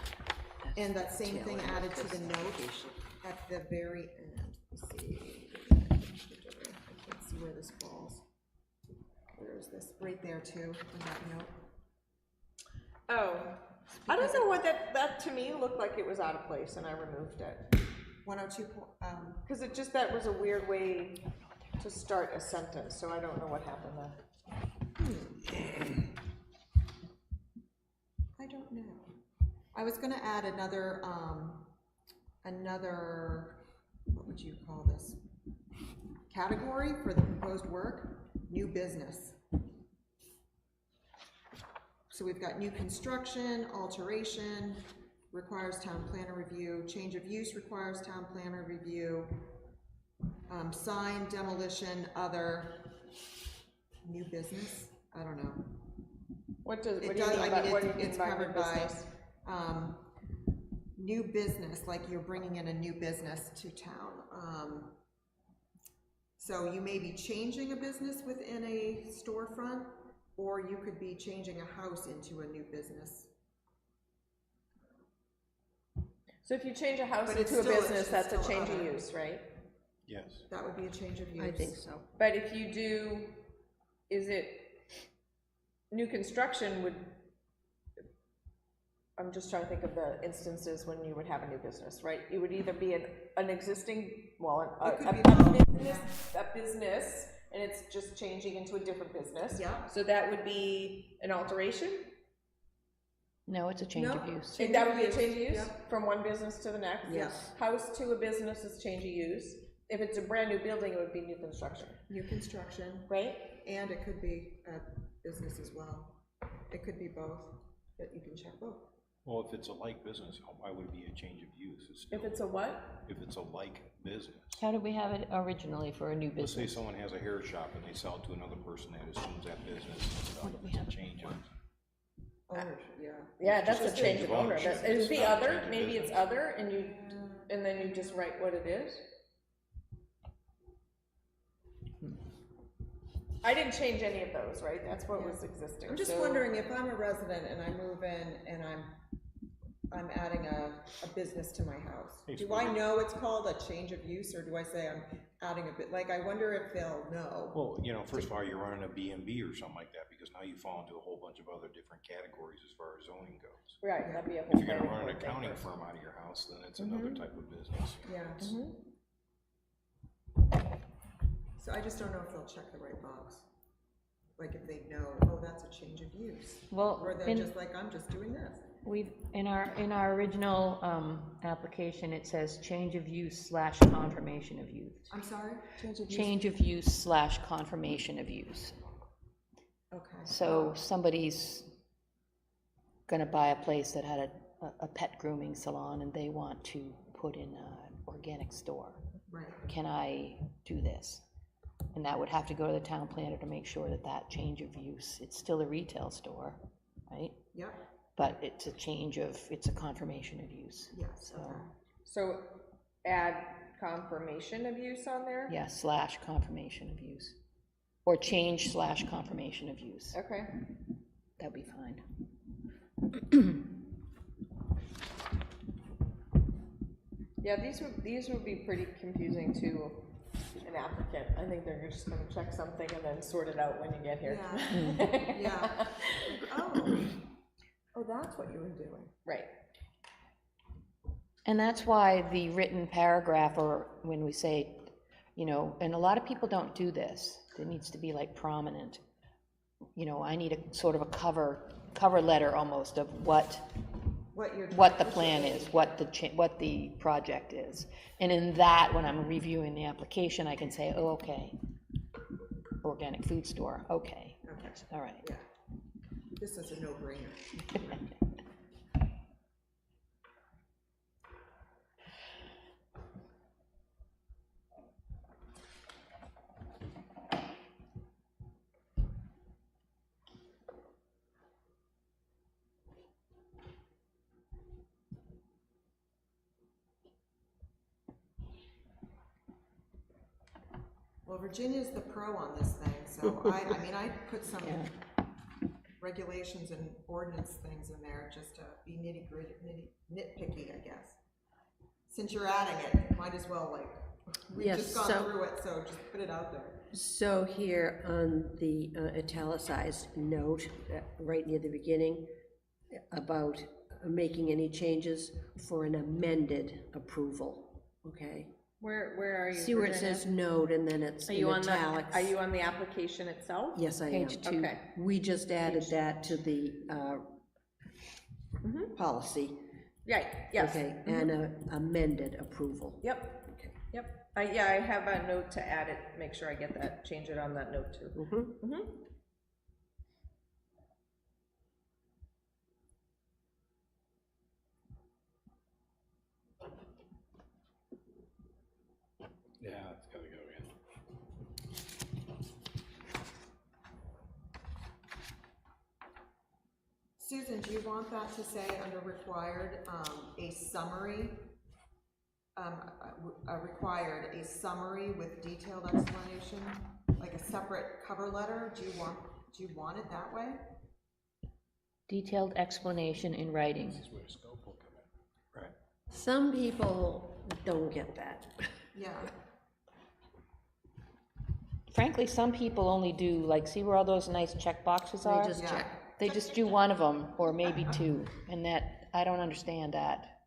Speaker 3: that's
Speaker 6: And that same
Speaker 3: the
Speaker 6: thing
Speaker 3: tail end
Speaker 6: added
Speaker 3: of
Speaker 6: to the
Speaker 3: this
Speaker 6: note
Speaker 3: application.
Speaker 6: at the very end. Let's see. I can't see where this falls. Where is this? Right there too, on that note.
Speaker 2: Oh, I don't know what that to me looked like it was out of place, and I removed it.
Speaker 6: 102,
Speaker 2: Because it just, that was a weird way to start a sentence, so I don't know what happened there.
Speaker 6: I don't know. I was gonna add another, what would you call this? Category for the proposed work, new business. So we've got new construction, alteration, requires town planner review, change of use requires town planner review, sign, demolition, other, new business, I don't know.
Speaker 2: What do you
Speaker 6: It
Speaker 2: mean
Speaker 6: does, I
Speaker 2: by,
Speaker 6: mean,
Speaker 2: what do you
Speaker 6: it's
Speaker 2: mean by
Speaker 6: covered
Speaker 2: new
Speaker 6: by,
Speaker 2: business?
Speaker 6: new business, like you're bringing in a new business to town. So you may be changing a business within a storefront, or you could be changing a house into a new business.
Speaker 2: So if you change a house
Speaker 6: But it's
Speaker 2: into a
Speaker 6: still-
Speaker 2: business,
Speaker 6: it's
Speaker 2: that's a
Speaker 6: still
Speaker 2: change of
Speaker 6: other.
Speaker 2: use, right?
Speaker 7: Yes.
Speaker 6: That would be a change of use.
Speaker 3: I think so.
Speaker 2: But if you do, is it, new construction would, I'm just trying to think of the instances when you would have a new business, right? It would either be an existing, well,
Speaker 6: It could
Speaker 2: a
Speaker 6: be both,
Speaker 2: business, and it's just changing into a different business.
Speaker 6: Yeah.
Speaker 2: So that would be an alteration?
Speaker 1: No, it's a change of
Speaker 6: No.
Speaker 1: use.
Speaker 2: And that would be a
Speaker 6: use,
Speaker 2: change of use,
Speaker 6: yeah.
Speaker 2: from one business to the next?
Speaker 6: Yes.
Speaker 2: House to a business is change of use. If it's a brand new building, it would be new construction,
Speaker 6: New construction,
Speaker 2: right?
Speaker 6: and it could be a business as well. It could be both, but you can check both.
Speaker 7: Well, if it's a like business, why would it be a change of use?
Speaker 2: If it's a what?
Speaker 7: If it's a like business.
Speaker 1: How did we have it originally for a new
Speaker 7: Let's say
Speaker 1: business?
Speaker 7: someone has a hair shop and they sell it to another person that assumes that business and stuff. It's a change of.
Speaker 6: Yeah.
Speaker 2: Yeah, that's a
Speaker 7: Just
Speaker 2: change of owner.
Speaker 7: ownership.
Speaker 2: Is
Speaker 7: It's
Speaker 2: the
Speaker 7: not a
Speaker 2: other,
Speaker 7: change of
Speaker 2: maybe it's
Speaker 7: business.
Speaker 2: other, and then you just write what it is? I didn't change any of those, right? That's what was existing.
Speaker 6: I'm just
Speaker 2: So-
Speaker 6: wondering if I'm a resident and I move in and I'm adding a business to my house.
Speaker 7: Hey,
Speaker 6: Do I
Speaker 7: Spotty.
Speaker 6: know it's called a change of use, or do I say I'm adding a bit, like, I wonder if they'll know.
Speaker 7: Well, you know, first of all, you're running a B&B or something like that, because now you fall into a whole bunch of other different categories as far as zoning goes.
Speaker 2: Right, that'd be a
Speaker 7: If
Speaker 2: whole.
Speaker 7: you're gonna
Speaker 2: planning
Speaker 7: run an
Speaker 2: board thing
Speaker 7: accounting
Speaker 2: first.
Speaker 7: firm out of your house, then it's another type of business.
Speaker 6: Yeah. So I just don't know if they'll check the right box. Like if they know, oh, that's a change of use.
Speaker 1: Well,
Speaker 6: Or they're just like, I'm just doing this.
Speaker 1: we've, in our original, application, it says change of use / confirmation of use.
Speaker 6: I'm sorry? Change of use?
Speaker 1: Change of use / confirmation of use.
Speaker 6: Okay.
Speaker 1: So somebody's gonna buy a place that had a pet grooming salon and they want to put in an organic store.
Speaker 6: Right.
Speaker 1: Can I do this? And that would have to go to the town planner to make sure that that change of use, it's still a retail store, right?
Speaker 6: Yep,
Speaker 1: But it's a change of, it's a confirmation of use.
Speaker 6: yes,
Speaker 1: So,
Speaker 6: okay.
Speaker 2: So add confirmation of use on there?
Speaker 1: yeah, / confirmation of use. Or change / confirmation of use.
Speaker 2: Okay.
Speaker 1: That'd be fine.
Speaker 2: Yeah, these would be pretty confusing to an applicant. I think they're just gonna check something and then sort it out when you get here.
Speaker 6: Yeah, yeah. Oh, that's what you were doing.
Speaker 2: Right.
Speaker 1: And that's why the written paragraph, or when we say you know, and a lot of people don't do this. It needs to be like prominent. You know, I need a sort of a cover letter almost of what the plan is, what the project is. And in that, when I'm reviewing the application, I can say, oh, okay, organic food store, okay, all right.
Speaker 6: Yeah. This is a no-brainer. Well, Virginia's the pro on this thing, so I mean, I put some regulations and ordinance things in there just to be nitpicky, I guess. Since you're adding it, might as well, like, we've
Speaker 3: Yes,
Speaker 6: just gone
Speaker 3: so-
Speaker 6: through it, so just put it out there.
Speaker 3: So here on the italicized note, right near the beginning, about making any changes for an amended approval, okay?
Speaker 2: Where are you?
Speaker 3: See where it
Speaker 2: Virginia?
Speaker 3: says note and then it's
Speaker 2: Are
Speaker 3: in
Speaker 2: you on
Speaker 3: italics?
Speaker 2: are you on the application itself?
Speaker 3: Yes, I am.
Speaker 1: Page 2.
Speaker 2: Okay.
Speaker 3: We just added that to the policy,
Speaker 2: Right, yes.
Speaker 3: okay, and amended approval.
Speaker 2: Yep, yep. Yeah, I have a note to add it, make sure I get that, change it on that note too.
Speaker 3: Mhm.
Speaker 8: Yeah, it's gotta go in.
Speaker 6: Susan, do you want that to say under required, a summary? Required a summary with detailed explanation, like a separate cover letter? Do you want it that way?
Speaker 1: Detailed explanation in writing.
Speaker 8: This is where scope will come in.
Speaker 7: Right.
Speaker 3: Some people don't get that.
Speaker 6: Yeah.
Speaker 1: Frankly, some people only do, like, see where all those nice check boxes are?
Speaker 3: They just
Speaker 6: Yeah.
Speaker 3: check.
Speaker 1: They just do one of them, or maybe two, and that, I don't understand that.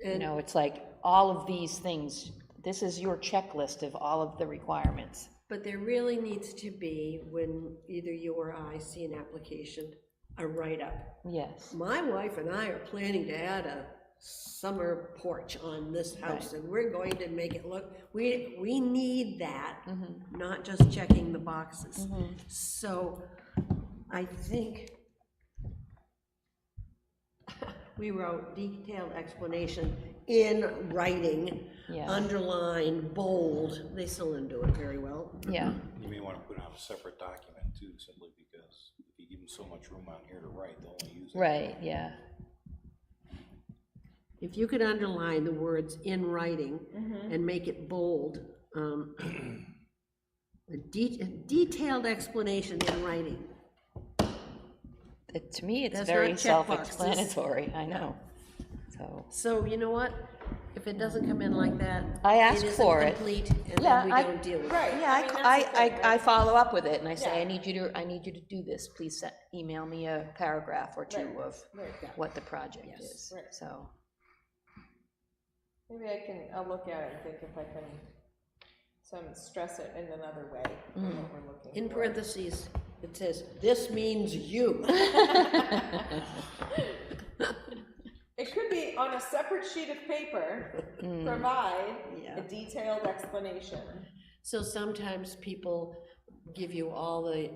Speaker 1: You know, it's like, all of these things, this is your checklist of all of the requirements.
Speaker 3: But there really needs to be, when either you or I see an application, a write-up.
Speaker 1: Yes,
Speaker 3: My wife and I are planning to add a summer porch on this house, and we're going to make it look, we need that, not just checking the boxes. So, I think we wrote detailed explanation in writing,
Speaker 1: Yeah.
Speaker 3: underline, bold, they still didn't do it very well.
Speaker 1: yeah,
Speaker 7: You may want to put out a separate document too, simply because if you give them so much room out here to write, they'll only use it.
Speaker 1: right, yeah,
Speaker 3: If you could underline the words in writing and make it bold, a detailed explanation in writing.
Speaker 1: To me, it's
Speaker 3: That's
Speaker 1: very
Speaker 3: not check boxes.
Speaker 1: self-explanatory, I know, so.
Speaker 3: So you know what? If it doesn't come in like that,
Speaker 1: I ask
Speaker 3: it isn't
Speaker 1: for it.
Speaker 3: complete, and
Speaker 1: Yeah,
Speaker 3: then we
Speaker 1: I-
Speaker 3: don't deal with it.
Speaker 2: Right.
Speaker 1: Yeah,
Speaker 2: I mean, that's the thing,
Speaker 1: I follow up with it, and I say,
Speaker 2: Yeah.
Speaker 1: I need you to do this, please email me a paragraph or two
Speaker 2: Right,
Speaker 1: of
Speaker 2: right.
Speaker 1: what the project
Speaker 3: Yes.
Speaker 1: is,
Speaker 2: Right.
Speaker 1: so.
Speaker 2: Maybe I'll look at it and think if I can, stress it in another way, than what we're looking for.
Speaker 3: In parentheses, it says, this means you.
Speaker 2: It could be on a separate sheet of paper, provide
Speaker 3: Yeah.
Speaker 2: a detailed explanation.
Speaker 3: So sometimes people give you all the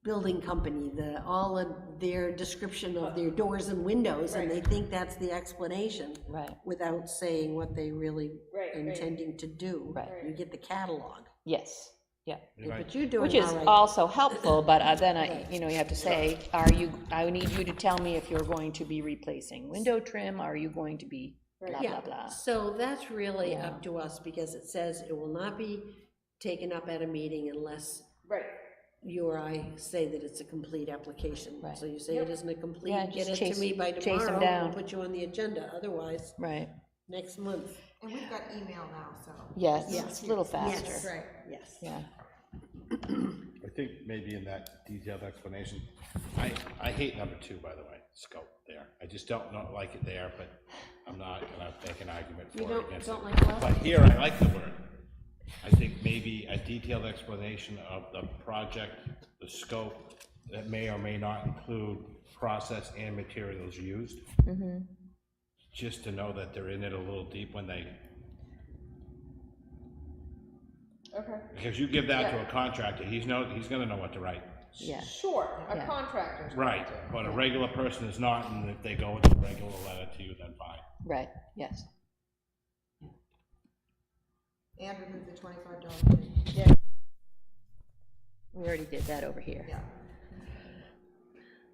Speaker 3: building company, all of their description of their doors and windows, and they think that's the explanation.
Speaker 1: Right.
Speaker 3: Without saying what they really
Speaker 2: Right,
Speaker 3: are
Speaker 2: right.
Speaker 3: intending to do.
Speaker 1: Right.
Speaker 3: You get the catalog,
Speaker 1: Yes, yeah,
Speaker 3: but you're doing
Speaker 1: which is
Speaker 3: all right.
Speaker 1: also helpful, but then you know, you have to say, I need you to tell me if you're going to be replacing window trim, are you going to be blah, blah,
Speaker 3: Yeah,
Speaker 1: blah.
Speaker 3: so that's really
Speaker 1: Yeah.
Speaker 3: up to us, because it says it will not be taken up at a meeting unless
Speaker 2: Right,
Speaker 3: you or I say that it's a complete application.
Speaker 1: Right.
Speaker 3: So you say it isn't a complete,
Speaker 1: Yeah,
Speaker 3: get
Speaker 1: just
Speaker 3: it to me by
Speaker 1: chase 'em
Speaker 3: tomorrow,
Speaker 1: down.
Speaker 3: we'll put you on the agenda, otherwise,
Speaker 1: Right,
Speaker 3: next month.
Speaker 6: And we've got email now, so.
Speaker 1: yes,
Speaker 3: Yes.
Speaker 1: it's a little
Speaker 3: Yes.
Speaker 1: faster,
Speaker 2: right.
Speaker 3: Yes.
Speaker 1: yeah.
Speaker 4: I think maybe in that detailed explanation, I hate number 2, by the way, scope there. I just don't not like it there, but I'm not gonna make an argument for or against it.
Speaker 3: don't like what?
Speaker 4: But here, I like the word. I think maybe a detailed explanation of the project, the scope, that may or may not include process and materials used. Just to know that they're in it a little deep when they,
Speaker 2: Okay.
Speaker 4: because you give that to a contractor, he's gonna know what to write.
Speaker 1: Yeah,
Speaker 2: Sure, a
Speaker 1: Yeah.
Speaker 2: contractor's. going
Speaker 4: Right,
Speaker 2: to.
Speaker 4: but a regular person is not, and if they go with a regular letter to you, then fine.
Speaker 1: right, yes.
Speaker 6: And remove the $25 fee.
Speaker 2: Yeah,
Speaker 1: We already did that over here.
Speaker 6: Yeah.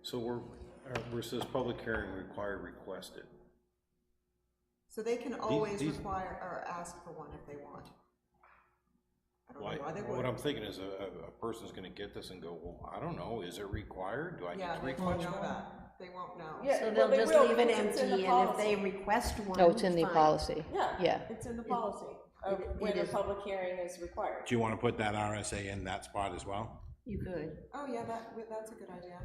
Speaker 7: So we're says public hearing required requested.
Speaker 6: So they can always
Speaker 7: these-
Speaker 6: require, or ask for one if they want. I don't know why they
Speaker 7: What
Speaker 6: would.
Speaker 7: I'm thinking is a person's gonna get this and go, well, I don't know, is it required? Do I need
Speaker 6: Yeah,
Speaker 7: to
Speaker 6: they won't
Speaker 7: request
Speaker 6: know
Speaker 7: one?
Speaker 6: that. They won't know.
Speaker 2: Yeah.
Speaker 3: So
Speaker 2: well,
Speaker 3: they'll
Speaker 2: they
Speaker 3: just
Speaker 2: will,
Speaker 3: leave it
Speaker 2: because it's in
Speaker 3: empty,
Speaker 2: the
Speaker 3: and if they
Speaker 2: policy.
Speaker 3: request one,
Speaker 1: Oh, it's in the
Speaker 3: fine.
Speaker 1: policy.
Speaker 2: Yeah.
Speaker 1: Yeah.
Speaker 2: It's in the policy of when a public hearing is required.
Speaker 4: Do you wanna put that RSA in that spot as well?
Speaker 3: You could.
Speaker 6: Oh, yeah, that's a good idea.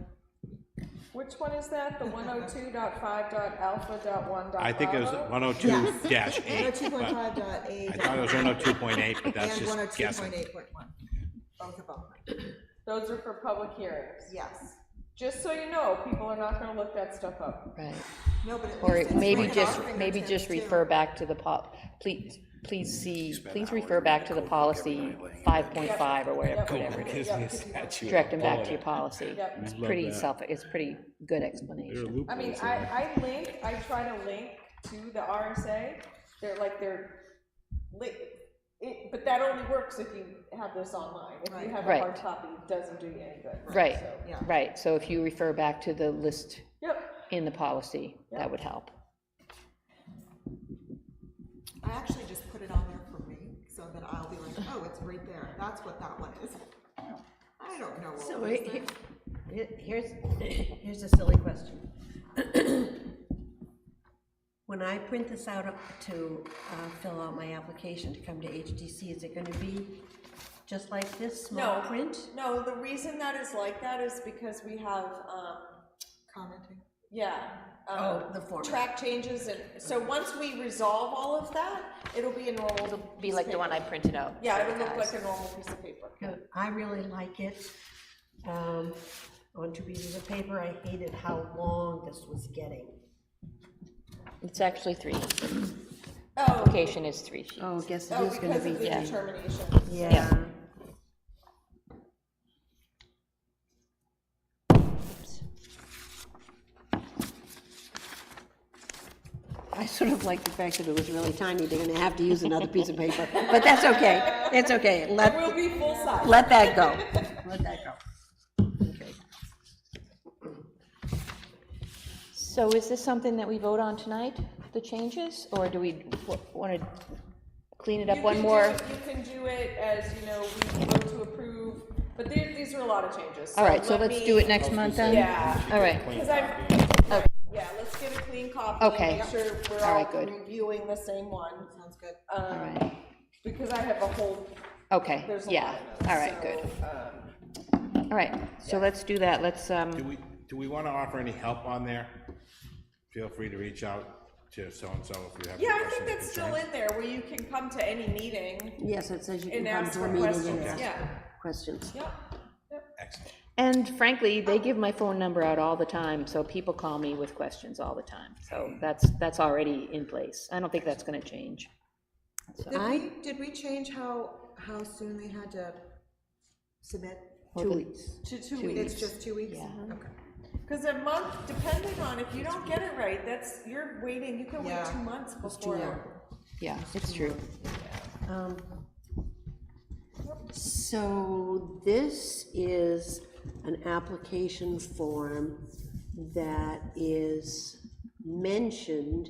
Speaker 2: Which one is that? The 102.5.alpha.1.
Speaker 4: I think it was 102-8.
Speaker 6: 102.5.8.
Speaker 4: I thought it was 102.8, but that's
Speaker 6: And
Speaker 4: just guessing.
Speaker 6: 102.8.1. Both of them.
Speaker 2: Those are for public hearings.
Speaker 6: Yes.
Speaker 2: Just so you know, people are not gonna look that stuff up.
Speaker 1: Right,
Speaker 6: No, but at
Speaker 1: or
Speaker 6: least it's
Speaker 1: maybe
Speaker 6: right at
Speaker 1: just,
Speaker 6: our
Speaker 1: maybe
Speaker 6: fingertips,
Speaker 1: just
Speaker 6: too.
Speaker 1: refer back to the please refer back to the policy 5.5 or whatever it is. Direct them back to your policy.
Speaker 2: Yep.
Speaker 1: It's pretty it's pretty good explanation.
Speaker 2: I mean, I try to link to the RSA, but that only works if you have this online. If you have a
Speaker 1: Right.
Speaker 2: hard copy, it doesn't do you any good.
Speaker 1: Right,
Speaker 2: So,
Speaker 6: Yeah.
Speaker 1: right, so if you refer back to the list
Speaker 2: Yep,
Speaker 1: in the policy, that would help.
Speaker 6: I actually just put it on there for me, so that I'll be like, oh, it's right there. That's what that one is. I don't know
Speaker 3: So
Speaker 6: what it is.
Speaker 3: here's a silly question. When I print this out to fill out my application to come to HDC, is it gonna be just like this, small
Speaker 2: No.
Speaker 3: print?
Speaker 2: no, the reason that is like that is because we have,
Speaker 6: Commenting.
Speaker 3: The format.
Speaker 2: track changes, and so once we resolve all of that, it'll be a normal.
Speaker 1: Be like the one I printed out.
Speaker 2: Yeah,
Speaker 1: for
Speaker 2: it'll
Speaker 1: the
Speaker 2: look
Speaker 1: guys.
Speaker 2: like a normal piece of paper.
Speaker 3: I really like it. On 2 pieces of paper, I hated how long this was getting.
Speaker 1: It's actually 3.
Speaker 2: Oh,
Speaker 1: Application is 3 sheets.
Speaker 3: Oh, guess it
Speaker 2: oh,
Speaker 3: is gonna
Speaker 2: because
Speaker 3: be,
Speaker 2: of the
Speaker 1: yeah.
Speaker 2: determination.
Speaker 3: yeah. I sort of like the fact that it was really tiny, they're gonna have to use another piece of paper, but that's okay, it's okay,
Speaker 2: It will be full size.
Speaker 3: let that go, let that go. Okay.
Speaker 1: So is this something that we vote on tonight, the changes, or do we want to clean it up one more?
Speaker 2: You can do it as, we vote to approve, but these are a lot of changes.
Speaker 1: All right, so
Speaker 2: let
Speaker 1: let's
Speaker 2: me-
Speaker 1: do it next month then?
Speaker 2: Yeah.
Speaker 1: All right,
Speaker 2: Because yeah, let's get a clean copy.
Speaker 1: Okay.
Speaker 2: Make sure we're
Speaker 1: All
Speaker 2: all
Speaker 1: right, good.
Speaker 2: reviewing the same one.
Speaker 6: Sounds good.
Speaker 1: all right,
Speaker 2: Because I have a whole,
Speaker 1: okay,
Speaker 2: there's a
Speaker 1: yeah,
Speaker 2: lot of them.
Speaker 1: all right,
Speaker 2: So,
Speaker 1: good. All right, so let's do that, let's,
Speaker 4: Do we wanna offer any help on there? Feel free to reach out to so-and-so if you have any
Speaker 2: Yeah, I
Speaker 4: questions
Speaker 2: think
Speaker 4: or
Speaker 2: that's still
Speaker 4: concerns.
Speaker 2: in there, where you can come to any meeting
Speaker 3: Yes, it says you can
Speaker 2: and
Speaker 3: come
Speaker 2: ask
Speaker 3: to a
Speaker 2: for
Speaker 3: meeting and
Speaker 2: questions,
Speaker 3: ask
Speaker 2: yeah.
Speaker 3: questions.
Speaker 2: Yep.
Speaker 4: Excellent.
Speaker 1: and frankly, they give my phone number out all the time, so people call me with questions all the time, so that's already in place. I don't think that's gonna change.
Speaker 6: Did we change how soon they had to submit?
Speaker 3: 2 weeks.
Speaker 2: To 2 weeks.
Speaker 6: It's just 2 weeks?
Speaker 1: Yeah.
Speaker 6: Okay.
Speaker 2: Because a month, depending on, if you don't get it right, you're waiting, you can wait
Speaker 6: Yeah.
Speaker 2: 2 months before.
Speaker 1: Yeah, it's true.
Speaker 3: So this is an application form that is mentioned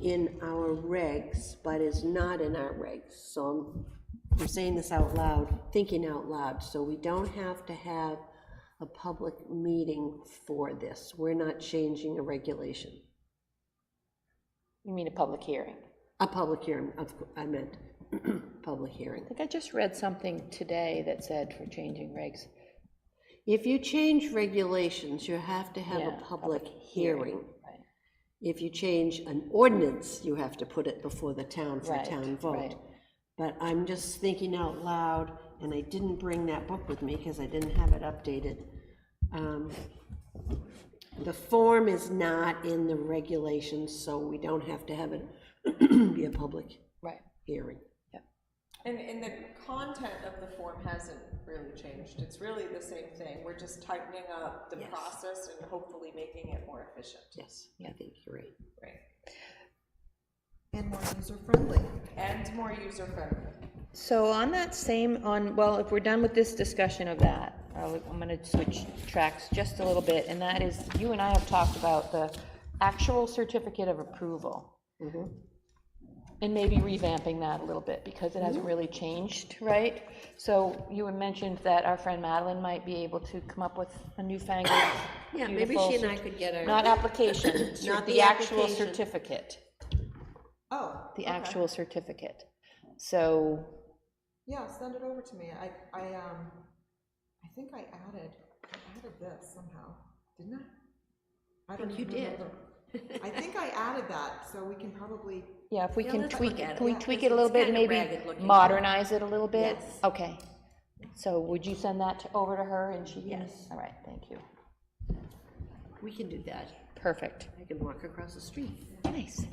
Speaker 3: in our regs, but is not in our regs. So I'm saying this out loud, thinking out loud, so we don't have to have a public meeting for this. We're not changing a regulation.
Speaker 1: You mean a public hearing?
Speaker 3: A public hearing, I meant. public hearing.
Speaker 1: I think I just read something today that said for changing regs.
Speaker 3: If you change regulations, you have to have
Speaker 1: Yeah,
Speaker 3: a public hearing.
Speaker 1: Right.
Speaker 3: If you change an ordinance, you have to put it before the town for a
Speaker 1: Right,
Speaker 3: town vote.
Speaker 1: right.
Speaker 3: But I'm just thinking out loud, and I didn't bring that book with me because I didn't have it updated. The form is not in the regulations, so we don't have to have it be a public
Speaker 1: Right.
Speaker 3: hearing.
Speaker 2: And the content of the form hasn't really changed. It's really the same thing. We're just tightening up the
Speaker 3: Yes.
Speaker 2: process and hopefully making it more efficient.
Speaker 3: Yes, I think you're right.
Speaker 2: Right.
Speaker 6: And more user-friendly.
Speaker 2: And more user-friendly.
Speaker 1: So on that same, well, if we're done with this discussion of that, I'm gonna switch tracks just a little bit, and that is, you and I have talked about the actual certificate of approval. And maybe revamping that a little bit, because it hasn't really changed, right? So you had mentioned that our friend Madeline might be able to come up with a newfangled,
Speaker 3: Yeah, maybe
Speaker 1: beautiful
Speaker 3: she and I could get our.
Speaker 1: not application,
Speaker 3: Not
Speaker 1: the
Speaker 3: the
Speaker 1: actual
Speaker 3: application.
Speaker 1: certificate,
Speaker 6: Oh,
Speaker 1: the
Speaker 6: okay.
Speaker 1: actual certificate. So,
Speaker 6: Yeah, send it over to me. I think I added this somehow, didn't I? I don't
Speaker 3: think you
Speaker 6: even
Speaker 3: did.
Speaker 6: remember. I think I added that, so we can probably,
Speaker 1: yeah, if we
Speaker 3: Yeah,
Speaker 1: can
Speaker 3: let's
Speaker 1: tweak
Speaker 3: look
Speaker 1: it,
Speaker 3: at
Speaker 1: can we
Speaker 3: it.
Speaker 1: tweak
Speaker 3: Yeah,
Speaker 1: it a little
Speaker 3: it's
Speaker 1: bit,
Speaker 3: kinda
Speaker 1: maybe
Speaker 3: ragged looking.
Speaker 1: modernize it a little bit?
Speaker 3: Yes.
Speaker 1: Okay. So would you send that over to her and she can?
Speaker 3: Yes.
Speaker 1: All right, thank you.
Speaker 3: We can do that.
Speaker 1: Perfect.
Speaker 3: I can walk across the street.
Speaker 1: Nice.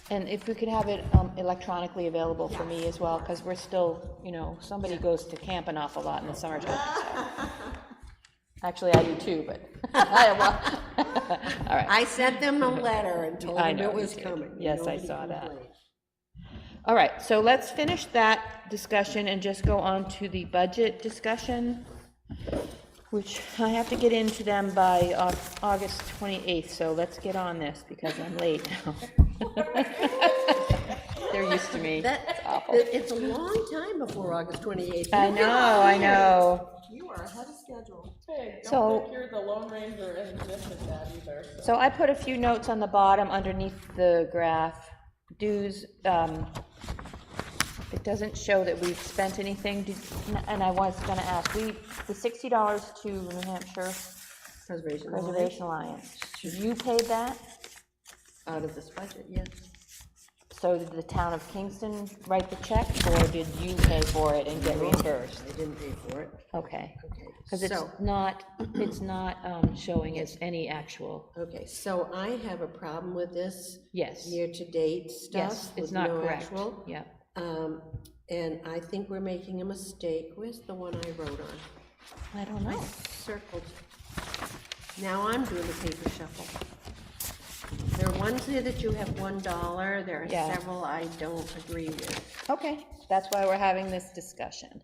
Speaker 1: And if we could have it electronically available for me as well, because we're still, somebody goes to camp an awful lot in the summertime. so. Actually, I do too, but, all right.
Speaker 3: I sent them a letter and told
Speaker 1: I
Speaker 3: them
Speaker 1: know
Speaker 3: it
Speaker 1: you
Speaker 3: was
Speaker 1: did.
Speaker 3: coming.
Speaker 1: Yes, I
Speaker 3: Nobody
Speaker 1: saw that.
Speaker 3: complained.
Speaker 1: All right, so let's finish that discussion and just go on to the budget discussion, which I have to get into them by August 28th, so let's get on this because I'm late now. They're used to me. It's awful.
Speaker 3: It's a long time before August 28th.
Speaker 1: I know.
Speaker 6: you are ahead of schedule.
Speaker 2: Hey,
Speaker 1: So-
Speaker 2: don't think you're the Lone Ranger and missing that either.
Speaker 1: So I put a few notes on the bottom underneath the graph. Dues, it doesn't show that we've spent anything, and I was gonna ask, the $60 to New Hampshire
Speaker 3: Preservation.
Speaker 1: Preservation Alliance, you paid that?
Speaker 3: Out of this budget, yes.
Speaker 1: So did the town of Kingston write the check, or did you pay for it and get reimbursed?
Speaker 3: I didn't pay for it.
Speaker 1: Okay,
Speaker 3: Okay,
Speaker 1: because it's
Speaker 3: so,
Speaker 1: not showing as any actual,
Speaker 3: okay, so I have a problem with this
Speaker 1: yes,
Speaker 3: year-to-date stuff.
Speaker 1: yes, it's
Speaker 3: with
Speaker 1: not
Speaker 3: no
Speaker 1: correct,
Speaker 3: actual.
Speaker 1: yeah.
Speaker 3: And I think we're making a mistake. Where's the one I wrote on?
Speaker 1: I don't know.
Speaker 3: Circled. Now I'm doing the paper shuffle. There are ones here that you have $1, there are
Speaker 1: Yeah.
Speaker 3: several I don't agree with.
Speaker 1: Okay, that's why we're having this discussion.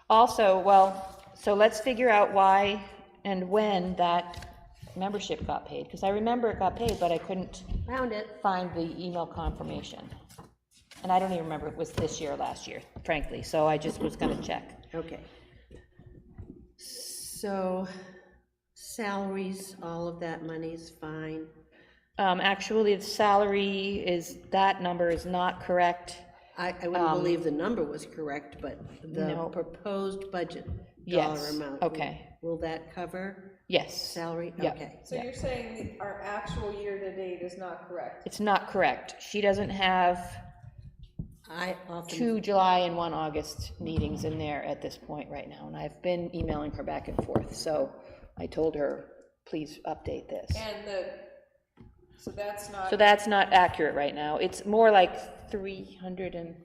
Speaker 1: Also, well, so let's figure out why and when that membership got paid, because I remember it got paid, but I couldn't
Speaker 3: Found it.
Speaker 1: find the email confirmation. And I don't even remember if it was this year or last year, frankly, so I just was gonna check.
Speaker 3: Okay. So, salaries, all of that money's fine.
Speaker 1: Actually, the salary that number is not correct.
Speaker 3: I wouldn't believe the number was correct, but the
Speaker 1: No.
Speaker 3: proposed budget
Speaker 1: Yes,
Speaker 3: dollar amount.
Speaker 1: okay.
Speaker 3: Will that cover
Speaker 1: Yes,
Speaker 3: salary?
Speaker 1: Yeah.
Speaker 3: Okay.
Speaker 2: So you're saying our actual year-to-date is not correct?
Speaker 1: it's not correct. She doesn't have
Speaker 3: I often,
Speaker 1: 2 July and 1 August meetings in there at this point right now, and I've been emailing her back and forth, so I told her, please update this.
Speaker 2: So that's not.
Speaker 1: So that's not accurate right now. It's more like 300 and,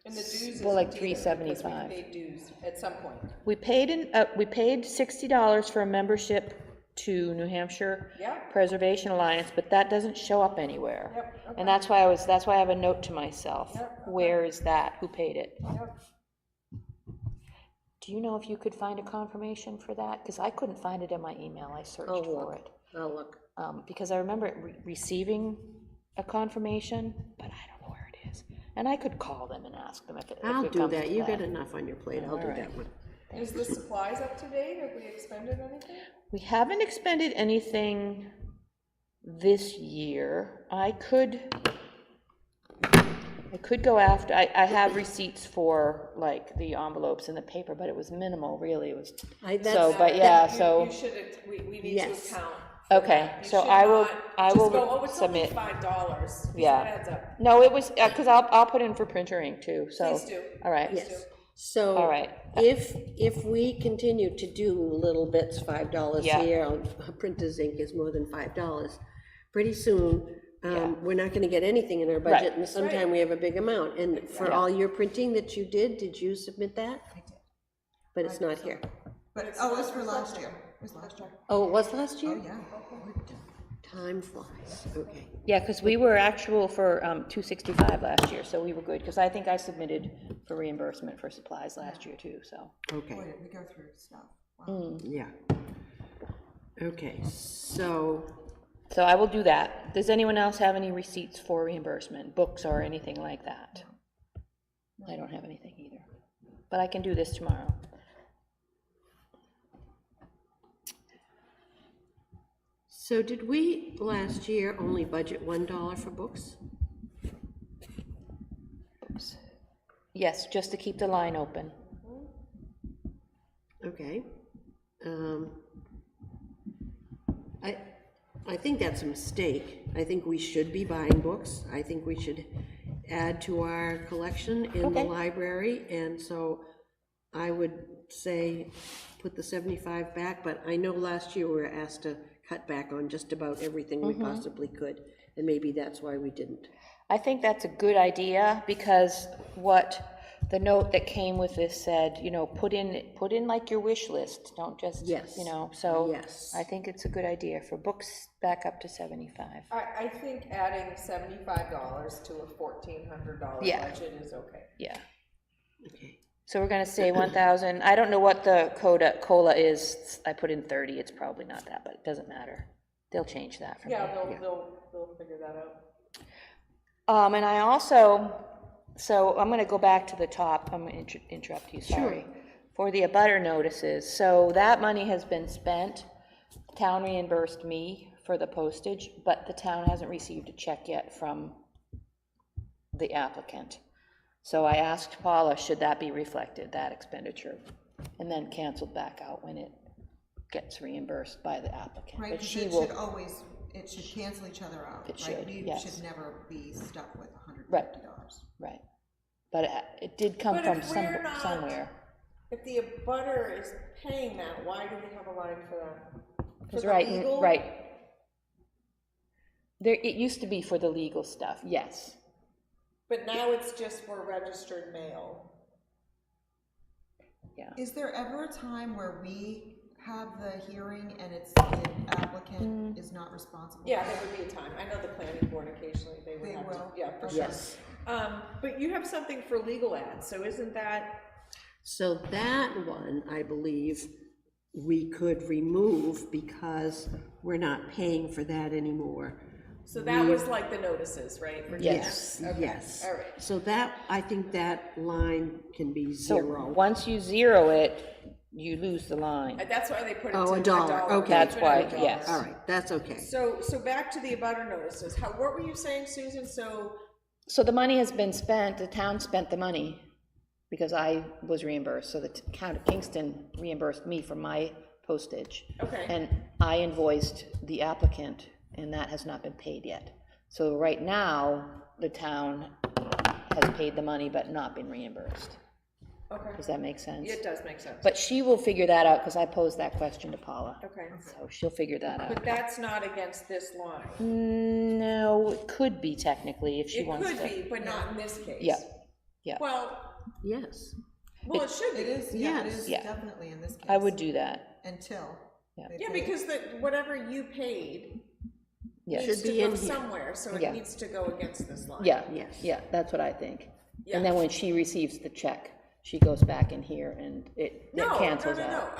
Speaker 2: And the dues
Speaker 1: well, like
Speaker 2: isn't either, because
Speaker 1: 375.
Speaker 2: we paid dues at some point.
Speaker 1: we paid $60 for a membership to New Hampshire
Speaker 2: Yep.
Speaker 1: Preservation Alliance, but that doesn't show up anywhere.
Speaker 2: Yep, okay.
Speaker 1: And that's why I have a note to myself.
Speaker 2: Yep, okay.
Speaker 1: Where is that? Who paid it?
Speaker 2: Yep.
Speaker 1: Do you know if you could find a confirmation for that? Because I couldn't find it in my email. I searched
Speaker 3: I'll
Speaker 1: for
Speaker 3: look.
Speaker 1: it.
Speaker 3: I'll look.
Speaker 1: Because I remember receiving a confirmation, but I don't know where it is. And I could call them and ask them if it
Speaker 3: I'll
Speaker 1: comes
Speaker 3: do
Speaker 1: to
Speaker 3: that. You got enough on your plate. I'll do
Speaker 1: All
Speaker 3: that
Speaker 1: right.
Speaker 3: one.
Speaker 2: Is the supplies up to date? Have we expended anything?
Speaker 1: We haven't expended anything this year. I could I could go after, I have receipts for, like, the envelopes and the paper, but it was minimal, really, it was, so, but yeah, so,
Speaker 2: You should, we need to
Speaker 3: Yes.
Speaker 2: account.
Speaker 1: okay,
Speaker 2: You
Speaker 1: so
Speaker 2: should
Speaker 1: I will,
Speaker 2: not
Speaker 1: I
Speaker 2: just
Speaker 1: will
Speaker 2: go, oh, it's only
Speaker 1: submit.
Speaker 2: $5, because
Speaker 1: Yeah.
Speaker 2: that adds up.
Speaker 1: No, it was, because I'll put in for printer ink too, so.
Speaker 2: Please do.
Speaker 1: All right.
Speaker 3: Yes, so.
Speaker 1: All right.
Speaker 3: If we continue to do little bits, $5
Speaker 1: Yeah.
Speaker 3: here, printer's ink is more than $5, pretty soon, we're not gonna get anything in our budget,
Speaker 1: Right.
Speaker 3: and sometime we have a big amount. And for all your printing that you did you submit that? I did. But it's not here.
Speaker 6: But, oh, it was for last year, it was last year.
Speaker 3: Oh, it was last year?
Speaker 6: Oh, yeah.
Speaker 3: Time flies, okay.
Speaker 1: Yeah, because we were actual for 265 last year, so we were good, because I think I submitted for reimbursement for supplies last year too, so.
Speaker 3: Okay,
Speaker 6: Boy, did we go through stuff. Wow.
Speaker 3: yeah. Okay, so,
Speaker 1: So I will do that. Does anyone else have any receipts for reimbursement, books or anything like that? I don't have anything either, but I can do this tomorrow.
Speaker 3: so did we last year only budget $1 for books?
Speaker 1: Yes, just to keep the line open.
Speaker 3: Okay. I think that's a mistake. I think we should be buying books. I think we should add to our collection in the
Speaker 1: Okay.
Speaker 3: library, and so I would say put the 75 back, but I know last year we were asked to cut back on just about everything we possibly could, and maybe that's why we didn't.
Speaker 1: I think that's a good idea, because what the note that came with this said, you know, put in like your wish list, don't just,
Speaker 3: Yes.
Speaker 1: you know, so.
Speaker 3: Yes.
Speaker 1: I think it's a good idea for books back up to 75.
Speaker 2: I think adding $75 to a $1,400
Speaker 1: Yeah.
Speaker 2: budget is okay.
Speaker 1: Yeah,
Speaker 3: Okay.
Speaker 1: so we're gonna say 1,000, I don't know what the COLA is, I put in 30, it's probably not that, but it doesn't matter. They'll change that for me.
Speaker 2: Yeah, they'll figure that out.
Speaker 1: And I also, so I'm gonna go back to the top, I'm gonna interrupt you, sorry. For the abutter notices, so that money has been spent, the town reimbursed me for the postage, but the town hasn't received a check yet from the applicant. So I asked Paula, should that be reflected, that expenditure, and then canceled back out when it gets reimbursed by the applicant.
Speaker 6: Right,
Speaker 1: But
Speaker 6: because
Speaker 1: she
Speaker 6: it
Speaker 1: will,
Speaker 6: should always, it should cancel each other out.
Speaker 1: It
Speaker 6: Like,
Speaker 1: should,
Speaker 6: we
Speaker 1: yes.
Speaker 6: should never be stuck with
Speaker 1: Right.
Speaker 6: $150.
Speaker 1: right, but it did come
Speaker 2: But
Speaker 1: from
Speaker 2: if we're not-
Speaker 1: somewhere.
Speaker 2: If the abutter is paying that, why do we have a line for that? For
Speaker 1: That's
Speaker 2: the
Speaker 1: right,
Speaker 2: legal?
Speaker 1: right. There, it used to be for the legal stuff, yes.
Speaker 2: But now it's just for registered mail.
Speaker 1: Yeah.
Speaker 6: Is there ever a time where we have the hearing and it's the applicant is not responsible?
Speaker 2: Yeah, there would be a time. I know the planning board occasionally, they would
Speaker 6: They
Speaker 2: have to,
Speaker 6: will?
Speaker 2: yeah, for sure.
Speaker 3: Yes.
Speaker 2: But you have something for legal ads, so isn't that,
Speaker 3: So that one, I believe, we could remove because we're not paying for that anymore.
Speaker 2: so that was like the notices, right? for
Speaker 1: Yes.
Speaker 2: GMS? Okay,
Speaker 3: Yes.
Speaker 2: all right.
Speaker 3: So that, I think that line can be
Speaker 1: So
Speaker 3: zero.
Speaker 1: once you zero it, you lose the line.
Speaker 2: That's why they put it to
Speaker 3: Oh,
Speaker 2: a
Speaker 3: a dollar, okay.
Speaker 1: That's
Speaker 2: They put it at
Speaker 1: why,
Speaker 2: $1.
Speaker 1: yes.
Speaker 3: All right, that's okay.
Speaker 2: So back to the abutter notices. What were you saying, Susan?
Speaker 1: So the money has been spent, the town spent the money, because I was reimbursed, so the town of Kingston reimbursed me for my postage.
Speaker 2: Okay.
Speaker 1: And I invoiced the applicant, and that has not been paid yet. So right now, the town has paid the money but not been reimbursed.
Speaker 2: Okay,
Speaker 1: Does that make sense?
Speaker 2: it does make sense.
Speaker 1: But she will figure that out, because I posed that question to Paula.
Speaker 2: Okay,
Speaker 1: So she'll figure that out.
Speaker 2: but that's not against this line.
Speaker 1: No, it could be technically, if she
Speaker 2: It
Speaker 1: wants to.
Speaker 2: could be, but not in this case.
Speaker 1: Yeah, yeah.
Speaker 2: Well,
Speaker 3: Yes,
Speaker 2: it should be.
Speaker 6: It is, yeah, it
Speaker 3: Yes.
Speaker 6: is
Speaker 1: Yeah.
Speaker 6: definitely in this case.
Speaker 1: I would do that,
Speaker 6: Until.
Speaker 1: Yeah.
Speaker 6: they
Speaker 2: Yeah,
Speaker 6: pay.
Speaker 2: because whatever you paid
Speaker 1: yes.
Speaker 2: needs
Speaker 3: Should
Speaker 2: to
Speaker 3: be
Speaker 2: go
Speaker 3: in here.
Speaker 2: somewhere, so it
Speaker 1: Yeah.
Speaker 2: needs to go against this line.
Speaker 1: Yeah,
Speaker 3: Yes.
Speaker 1: yeah, that's what I think.
Speaker 2: Yeah.
Speaker 1: And then when she receives the check, she goes back in here and it cancels out.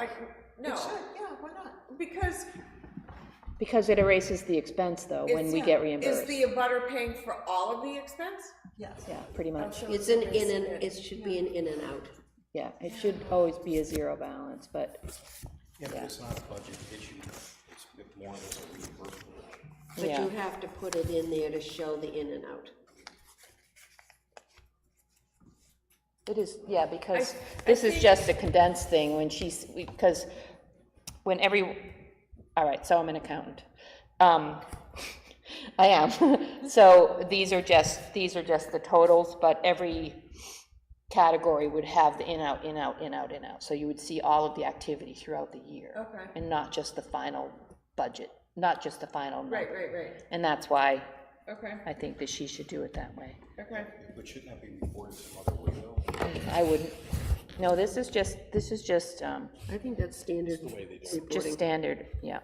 Speaker 2: No,
Speaker 6: It should, yeah, why not?
Speaker 2: because
Speaker 1: Because it erases the expense though, when
Speaker 2: it's,
Speaker 1: we get
Speaker 2: is
Speaker 1: reimbursed.
Speaker 2: the abutter paying for all of the expense?
Speaker 6: Yes.
Speaker 1: Yeah, pretty much.
Speaker 2: So
Speaker 3: it's an in
Speaker 2: missing
Speaker 3: and,
Speaker 2: it.
Speaker 3: it should be an in and out.
Speaker 1: Yeah, it should always be a zero balance, but
Speaker 7: Yeah, but it's not a budget issue, it's more as a reimbursement issue.
Speaker 3: But
Speaker 1: Yeah.
Speaker 3: you have to put it in there to show the in and out.
Speaker 1: It is, yeah, because
Speaker 2: I
Speaker 1: this is
Speaker 2: think-
Speaker 1: just a condensed thing when because when all right, so I'm an accountant. I am. So these are just the totals, but every category would have the in, out, in, out, in, out, in, out. So you would see all of the activity throughout the year.
Speaker 2: Okay.
Speaker 1: And not just the final budget, not just the final number.
Speaker 2: Right.
Speaker 1: And that's why
Speaker 2: Okay,
Speaker 1: I think that she should do it that way.
Speaker 2: okay.
Speaker 7: But shouldn't that be reported some other way though?
Speaker 1: I wouldn't, no, this is just,
Speaker 3: I think that's standard
Speaker 1: just
Speaker 3: reporting.
Speaker 1: standard, yeah.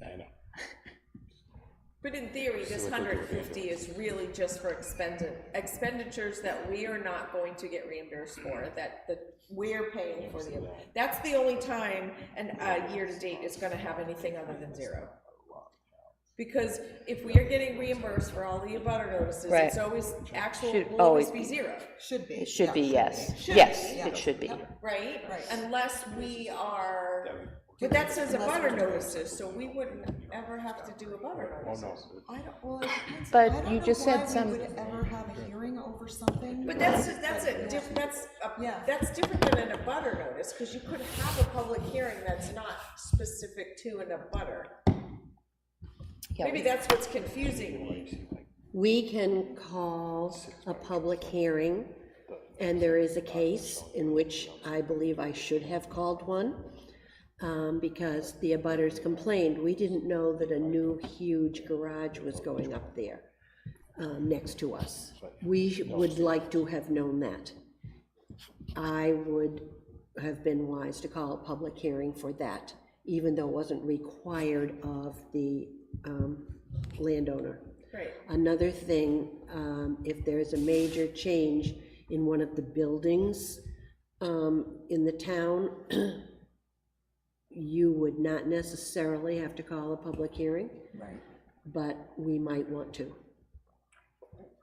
Speaker 8: I know.
Speaker 2: But in theory, this 150 is really just for expenditures that we are not going to get reimbursed for, that we're paying for the, that's the only time year-to-date is gonna have anything other than zero. Because if we are getting reimbursed for all the abutter notices,
Speaker 1: Right.
Speaker 2: it's always,
Speaker 1: Should
Speaker 2: will always
Speaker 1: always
Speaker 2: be zero,
Speaker 6: Should be.
Speaker 1: It should be,
Speaker 6: yeah,
Speaker 1: yes.
Speaker 2: Should
Speaker 1: Yes,
Speaker 2: be.
Speaker 1: it should be.
Speaker 2: right?
Speaker 6: Right.
Speaker 2: Unless we are, but that says abutter notices, so we wouldn't ever have to do abutter notices.
Speaker 6: I don't, well, it depends.
Speaker 1: But
Speaker 6: I don't
Speaker 1: you
Speaker 6: know
Speaker 1: just said
Speaker 6: why
Speaker 1: some-
Speaker 6: we would ever have a hearing over something.
Speaker 2: But that's different than an abutter notice, because you could have a public hearing that's not specific to an abutter.
Speaker 1: Yeah,
Speaker 2: Maybe that's what's confusing me.
Speaker 3: We can call a public hearing, and there is a case in which I believe I should have called one, because the abutters complained. We didn't know that a new huge garage was going up there, next to us. We would like to have known that. I would have been wise to call a public hearing for that, even though it wasn't required of the landowner.
Speaker 2: Right.
Speaker 3: Another thing, if there's a major change in one of the buildings in the town, you would not necessarily have to call a public hearing,
Speaker 6: Right.
Speaker 3: but we might want to.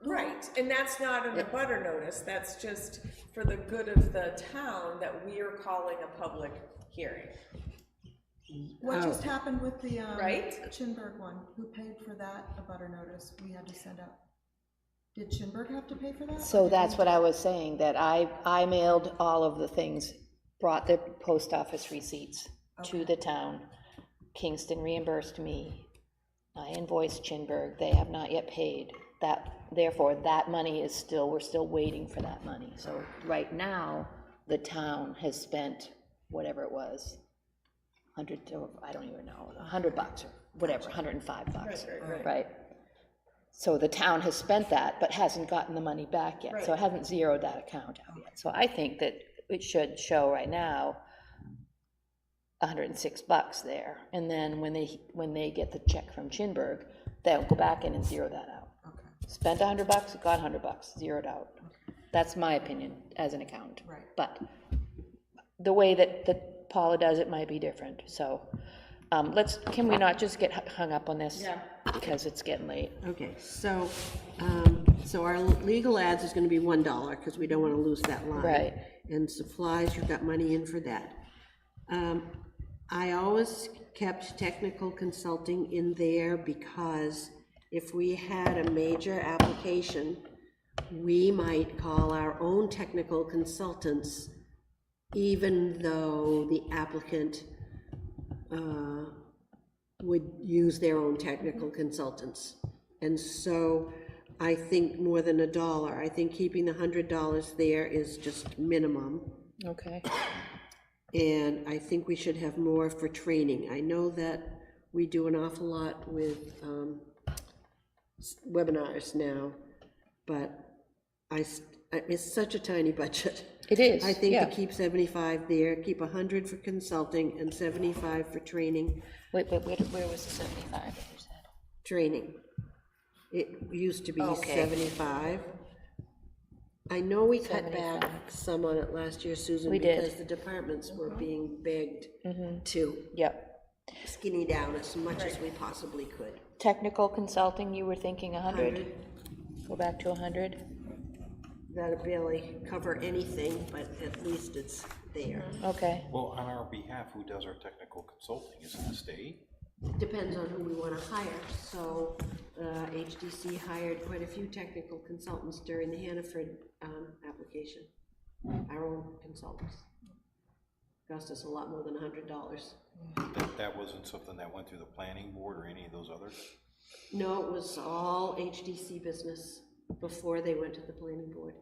Speaker 2: Right, and that's not an abutter notice, that's just for the good of the town that we are calling a public hearing.
Speaker 6: What just happened with the,
Speaker 2: Right?
Speaker 6: Chinburg one? Who paid for that abutter notice we had to send out? Did Chinburg have to pay for that?
Speaker 1: So that's what I was saying, that I mailed all of the things, brought the post office receipts to the town. Kingston reimbursed me. I invoiced Chinburg, they have not yet paid. Therefore, that money is still, we're still waiting for that money. So right now, the town has spent whatever it was, I don't even know, $100 or whatever, $105, right? So the town has spent that, but hasn't gotten the money back yet, so it hasn't zeroed that account out yet. So I think that it should show right now $106 there, and then when they get the check from Chinburg, they'll go back in and zero that out.
Speaker 6: Okay,
Speaker 1: Spent $100, got $100, zeroed out. That's my opinion as an accountant.
Speaker 6: Right.
Speaker 1: But the way that Paula does it might be different, so, can we not just get hung up on this?
Speaker 2: Yeah.
Speaker 1: Because it's getting late.
Speaker 3: Okay, so, so our legal ads is gonna be $1, because we don't wanna lose that line.
Speaker 1: Right.
Speaker 3: And supplies, you've got money in for that. I always kept technical consulting in there, because if we had a major application, we might call our own technical consultants, even though the applicant would use their own technical consultants. And so I think more than $1, I think keeping the $100 there is just minimum.
Speaker 1: Okay.
Speaker 3: And I think we should have more for training. I know that we do an awful lot with webinars now, but it's such a tiny budget.
Speaker 1: It is,
Speaker 3: I think
Speaker 1: yeah.
Speaker 3: to keep 75 there, keep 100 for consulting and 75 for training.
Speaker 1: Wait, where was the 75 that you said?
Speaker 3: Training. It used to be
Speaker 1: Okay.
Speaker 3: 75. I know we cut
Speaker 1: 75.
Speaker 3: back some on it last year, Susan,
Speaker 1: We did.
Speaker 3: because the departments were being begged to
Speaker 1: Yep.
Speaker 3: skinny down as much as we possibly could.
Speaker 1: Technical consulting, you were thinking 100? Go back to 100?
Speaker 3: That'll barely cover anything, but at least it's there.
Speaker 1: Okay.
Speaker 7: Well, on our behalf, who does our technical consulting? Is it the state?
Speaker 3: depends on who we want to hire. So HDC hired quite a few technical consultants during the Hannaford application, our own consultants. Cost us a lot more than $100.
Speaker 7: That wasn't something that went through the planning board or any of those others?
Speaker 3: No, it was all HDC business before they went to the planning board.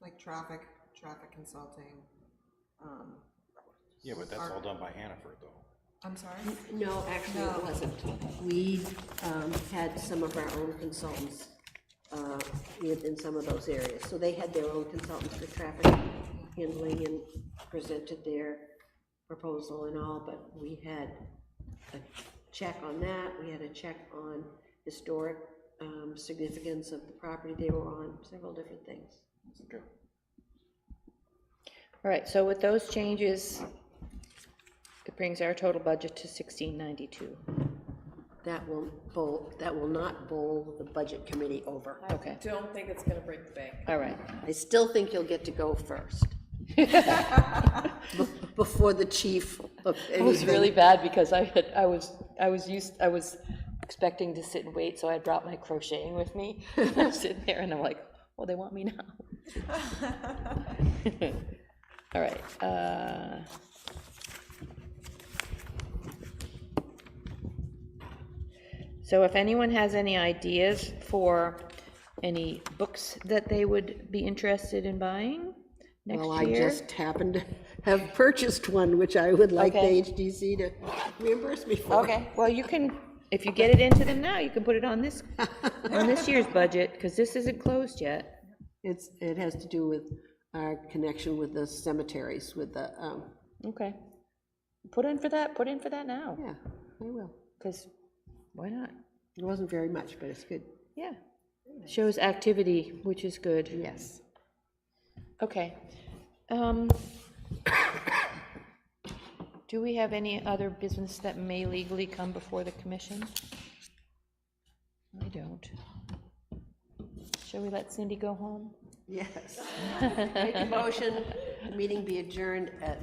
Speaker 6: Like traffic consulting,
Speaker 7: Yeah, but that's all done by Hannaford, though.
Speaker 6: I'm sorry?
Speaker 3: No, actually,
Speaker 6: No.
Speaker 3: it wasn't. We had some of our own consultants in some of those areas. So they had their own consultants for traffic handling and presented their proposal and all, but we had a check on that. We had a check on historic significance of the property they were on, several different things.
Speaker 7: Okay.
Speaker 1: All right, so with those changes, it brings our total budget to $1692.
Speaker 3: That will not bowl the budget committee over.
Speaker 1: Okay,
Speaker 2: Don't think it's gonna break the bank.
Speaker 1: all right.
Speaker 3: I still think you'll get to go first. Before the chief of
Speaker 1: It was
Speaker 3: anything.
Speaker 1: really bad because I was expecting to sit and wait, so I brought my crocheting with me. I'm sitting there and I'm like, well, they want me now. All right, so if anyone has any ideas for any books that they would be interested in buying next
Speaker 3: Well,
Speaker 1: year?
Speaker 3: I just happened to have purchased one, which I would like the
Speaker 1: Okay.
Speaker 3: HDC to reimburse me for.
Speaker 1: Okay, well, you can, if you get it into them now, you can put it on this year's budget, because this isn't closed yet.
Speaker 3: It has to do with our connection with the cemeteries, with the,
Speaker 1: Okay. Put in for that now,
Speaker 3: yeah, I will.
Speaker 1: because why not?
Speaker 3: It wasn't very much, but it's good.
Speaker 1: Yeah. Shows activity, which is good.
Speaker 3: Yes.
Speaker 1: Okay. Do we have any other business that may legally come before the commission? I don't. Shall we let Cindy go home?
Speaker 3: Yes. Make a motion, the meeting be adjourned at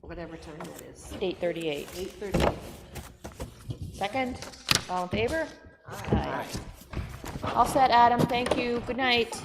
Speaker 3: whatever time that is.
Speaker 1: 8:38.
Speaker 3: 8:30.
Speaker 1: Second? All in favor? Aye. All set, Adam, thank you, good night.